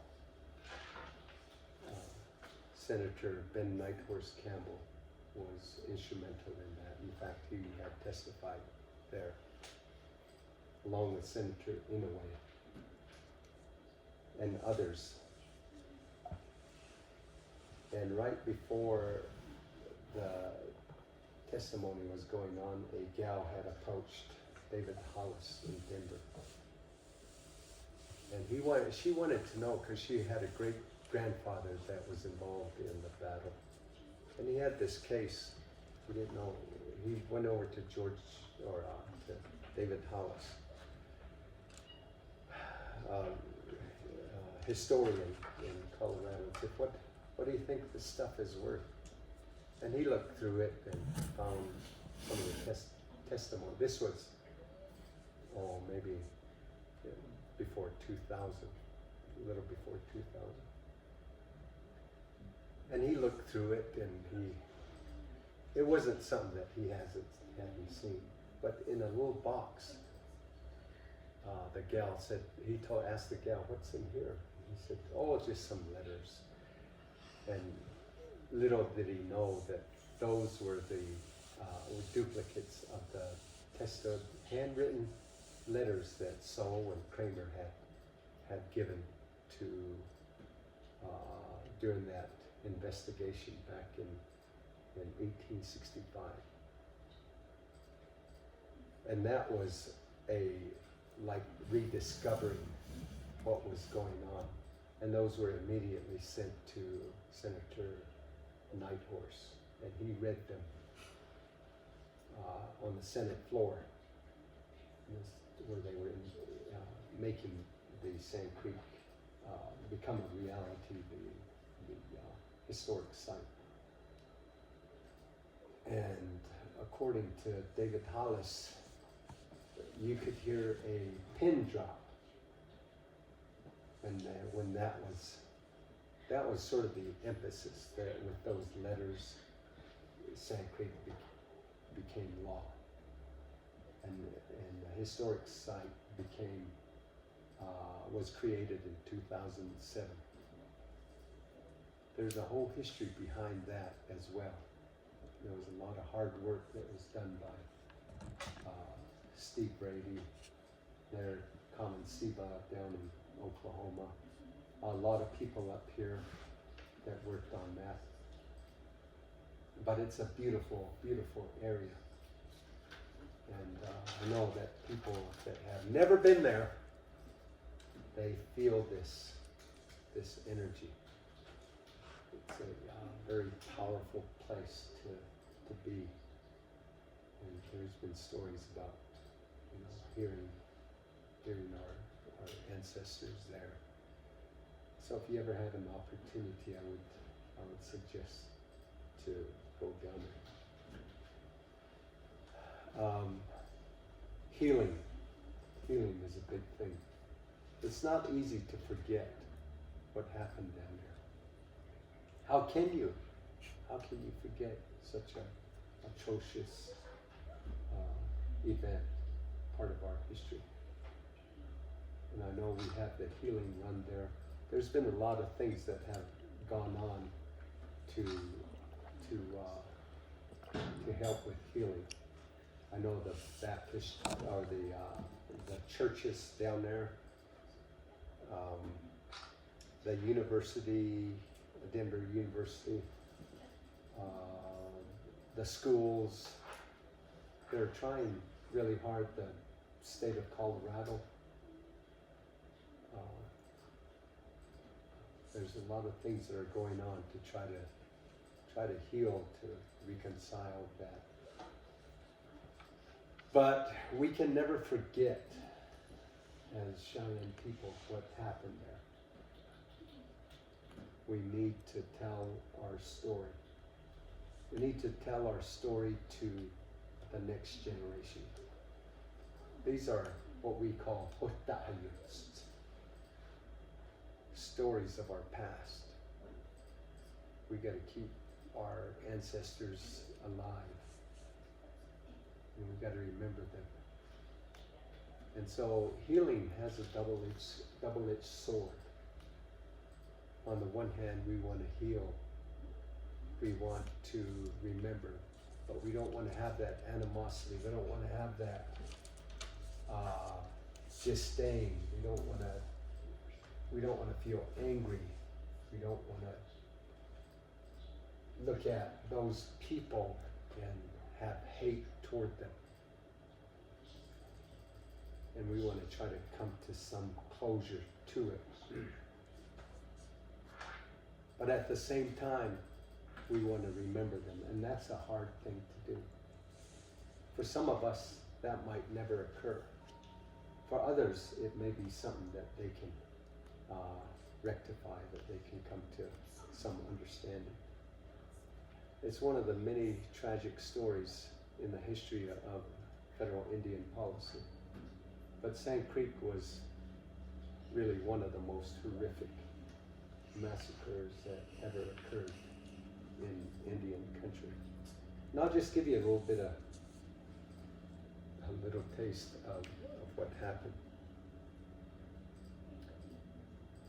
Senator Ben Nighthorse Campbell was instrumental in that. In fact, he had testified there, along with Senator Inouye and others. And right before the testimony was going on, a gal had approached David Hollis in Denver. And she wanted to know, because she had a great grandfather that was involved in the battle. And he had this case, he didn't know, he went over to to David Hollis, historian in Colorado, and said, what do you think this stuff is worth? And he looked through it and found some of the testimony. This was, maybe before 2000, a little before 2000. And he looked through it, and it wasn't something that he hadn't seen. But in a little box, the gal said, asked the gal, what's in here? He said, just some letters. And little did he know that those were the duplicates of the handwritten letters that Soule and Kramer had given to during that investigation back in 1865. And that was like rediscovering what was going on. And those were immediately sent to Senator Nighthorse, and he read them on the Senate floor, where they were making the Sand Creek become a reality, the historic site. And according to David Hollis, you could hear a pin drop And when that was sort of the emphasis there with those letters, Sand Creek became law. And the historic site was created in 2007. There's a whole history behind that as well. There was a lot of hard work that was done by Steve Brady, their Common Seba down in Oklahoma. A lot of people up here that worked on that. But it's a beautiful, beautiful area. And I know that people that have never been there, they feel this energy. It's a very powerful place to be. And there's been stories about, hearing our ancestors there. So if you ever have an opportunity, I would suggest to go down there. Healing is a big thing. It's not easy to forget what happened down there. How can you forget such a atrocious event, part of our history? And I know we have the healing run there. There's been a lot of things that have gone on to help with healing. I know the Baptist or the churches down there, the university, Denver University, the schools, they're trying really hard. The state of Colorado, there's a lot of things that are going on to try to heal, to reconcile that. But we can never forget, as Cheyenne people, what happened there. We need to tell our story. We need to tell our story to the next generation. These are what we call hotayuts, stories of our past. We got to keep our ancestors alive. And we got to remember them. And so healing has a double-edged sword. On the one hand, we want to heal. We want to remember, but we don't want to have that animosity. We don't want to have that disdain. We don't want to feel angry. We don't want to look at those people and have hate toward them. And we want to try to come to some closure to it. But at the same time, we want to remember them, and that's a hard thing to do. For some of us, that might never occur. For others, it may be something that they can rectify, that they can come to some understanding. It's one of the many tragic stories in the history of federal Indian policy. But Sand Creek was really one of the most horrific massacres that ever occurred in Indian country. And I'll just give you a little taste of what happened.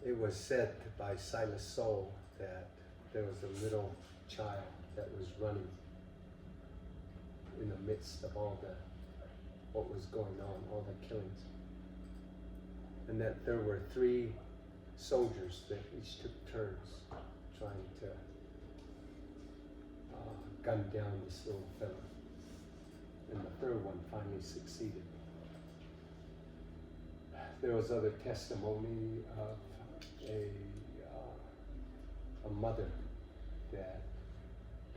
It was said by Silas Soule that there was a little child that was running in the midst of what was going on, all the killings. And that there were 3 soldiers that each took turns trying to gun down this little fellow. And the third one finally succeeded. There was other testimony of a mother that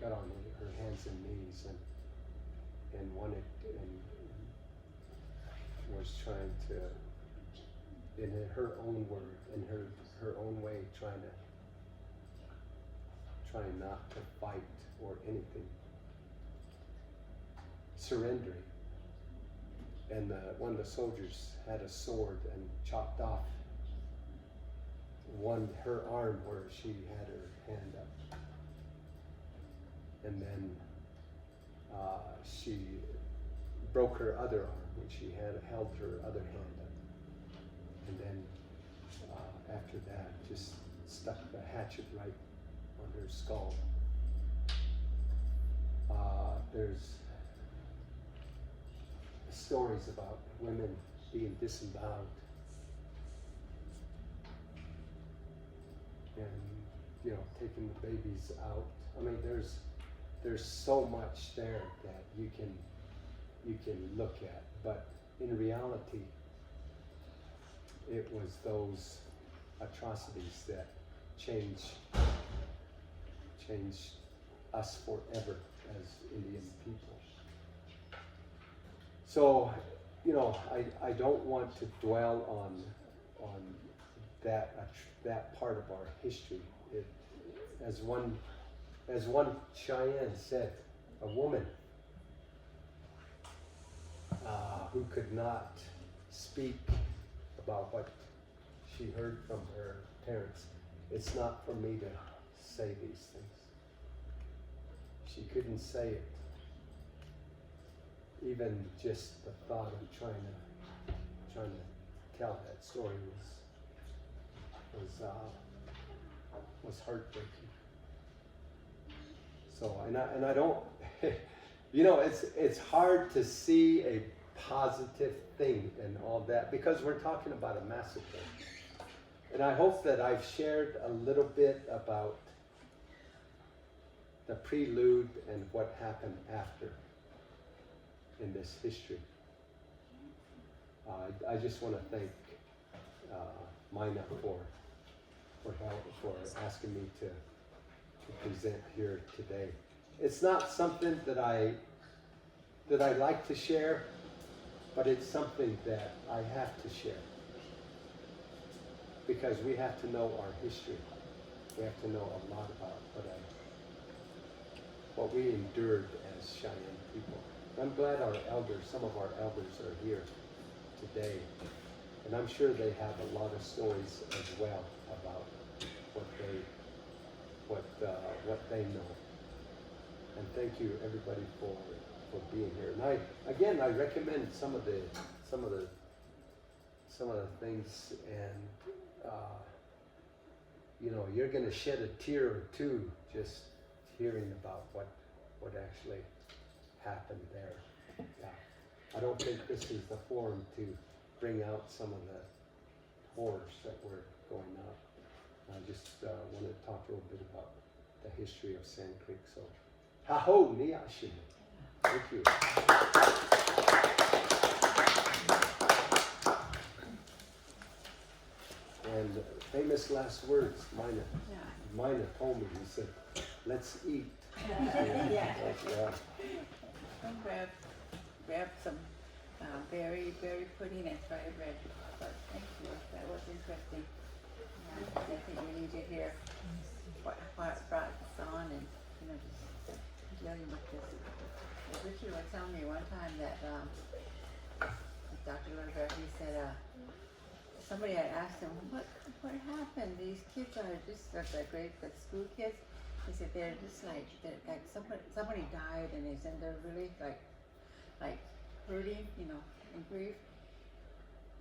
got on her hands and knees and was trying to, in her own word, in her own way, trying not to fight or anything, surrendering. And one of the soldiers had a sword and chopped off her arm where she had her hand up. And then she broke her other arm when she had held her other hand up. And then after that, just stuck the hatchet right on her skull. There's stories about women being disemboweled. And, taking the babies out. I mean, there's so much there that you can look at, but in reality, it was those atrocities that changed us forever as Indian people. So, I don't want to dwell on that part of our history. As one Cheyenne said, a woman who could not speak about what she heard from her parents. It's not for me to say these things. She couldn't say it. Even just the thought of trying to tell that story was heartbreaking. So, and I don't, it's hard to see a positive thing in all that because we're talking about a massacre. And I hope that I've shared a little bit about the prelude and what happened after in this history. I just want to thank Mina for asking me to present here today. It's not something that I like to share, but it's something that I have to share. Because we have to know our history. We have to know a lot about what we endured as Cheyenne people. I'm glad some of our elders are here today. And I'm sure they have a lot of stories as well about what they know. And thank you everybody for being here. And I recommend some of the things, and you're going to shed a tear or two just hearing about what actually happened there. Yeah. I don't think this is the forum to bring out some of the horrors that were going on. I just want to talk a little bit about the history of Sand Creek. So, ha-ho, niyashin. Thank you. And famous last words, Mina told me, he said, let's eat. Yeah. Yeah. And grab some berry pudding and fried bread. But thank you, that was interesting. I think we need to hear what brought this on, and just dealing with this. Richard was telling me one time that Dr. Lerber, he said somebody had asked him, what happened? These kids are just the school kids. He said they're like somebody died, and he said they're really like hurting, in grief.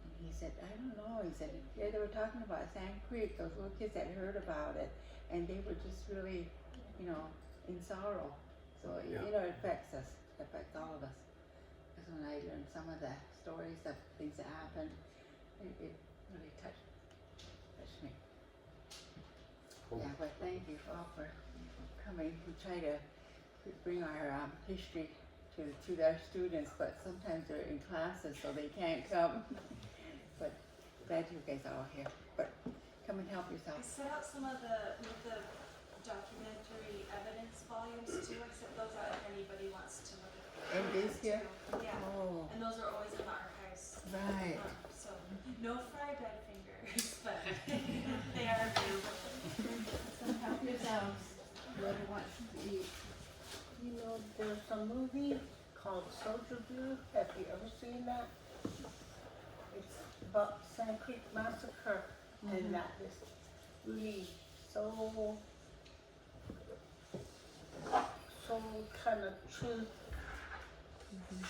And he said, I don't know. He said, yeah, they were talking about Sand Creek, those little kids that heard about it, and they were just really, in sorrow. So Yeah. It affects us, affects all of us. Because when I learned some of the stories of things that happened, it really touched me. Cool. Yeah, but thank you all for coming. We try to bring our history to their students, but sometimes they're in classes, so they can't come. But glad you guys are all here. But come and help I yourself. set out some of the documentary evidence volumes too. I set those out if anybody wants to look at them. And these here? too. Yeah. Oh, And those are always in the archives. right. So no fry bread fingers, but they are available. So help yourselves. Whoever wants to eat. There's a movie called Soldier Blue. Have you ever seen that? It's about Sand Creek Massacre, and that is really so kind of truth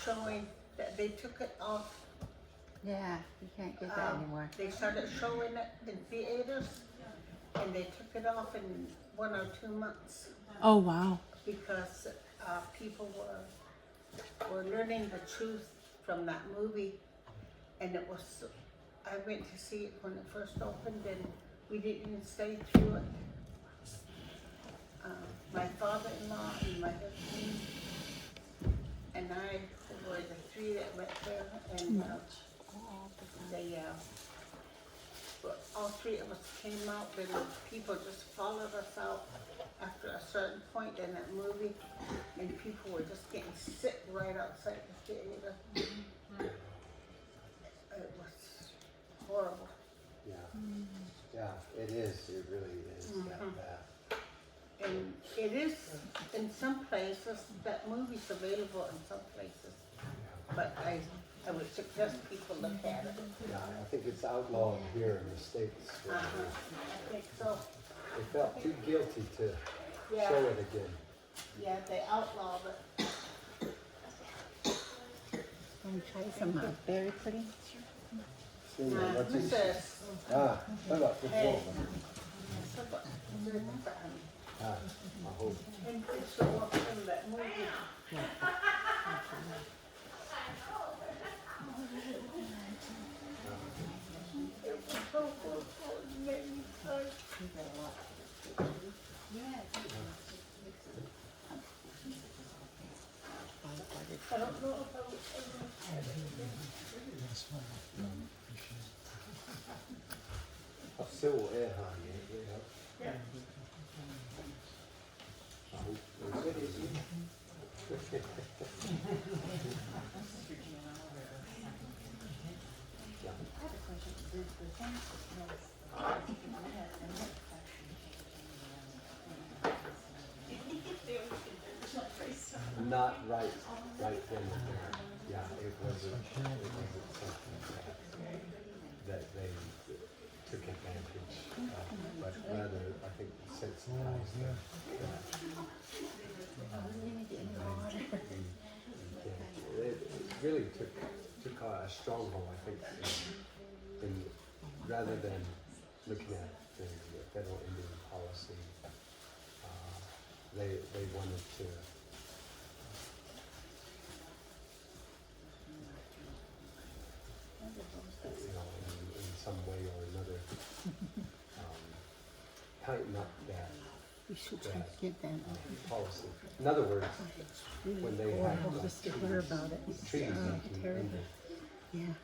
showing that they took it off. Yeah, you can't get that anymore. They started showing it in theaters, and they took it off in 1 or 2 months Oh, wow. because people were learning the truth from that movie, and it was. I went to see it when it first opened, and we didn't even stay through it. My father-in-law and my husband and I were the 3 that went there, and all 3 of us came out, and people just followed us out after a certain point in that movie, and people were just getting sick right outside the theater. It was horrible. Yeah, yeah, it is, it really is that bad. And it is, in some places, that movie's available in some places, but I would suggest people look at it. Yeah, I think it's outlawed here in the States. I think so. They felt too guilty to Yeah. show it again. Yeah, they outlawed it. Want to try some berry pudding? Who says? Ah, how about the Hey. phone? And Ah, I hope. it's the one from that movie. It was so good, it made me cry. I don't know if I would Still air honey, yeah. Yeah. I hope there's- Not right then and there. Yeah, it wasn't something that they took advantage of, but rather, I think, sensitized them. It really took a stronghold, I think, in rather than looking at the federal Indian policy, they wanted to in some way or another, tighten up that We should try to get that. policy. In other words, when they had Just to hear about it. treaty making ended, Yeah.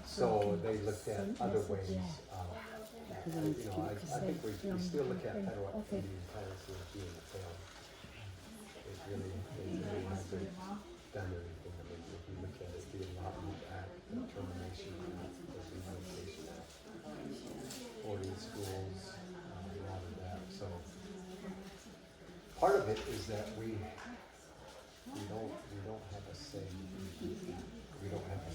so they looked at other ways of, I think we still look at federal Indian policy as being failed. They really hasn't done anything. I mean, if you look at it, the Allotment Act, the Termination Act, the Relocation Act, boarding schools, a lot of that. So part of it is that we don't have a say. We don't have a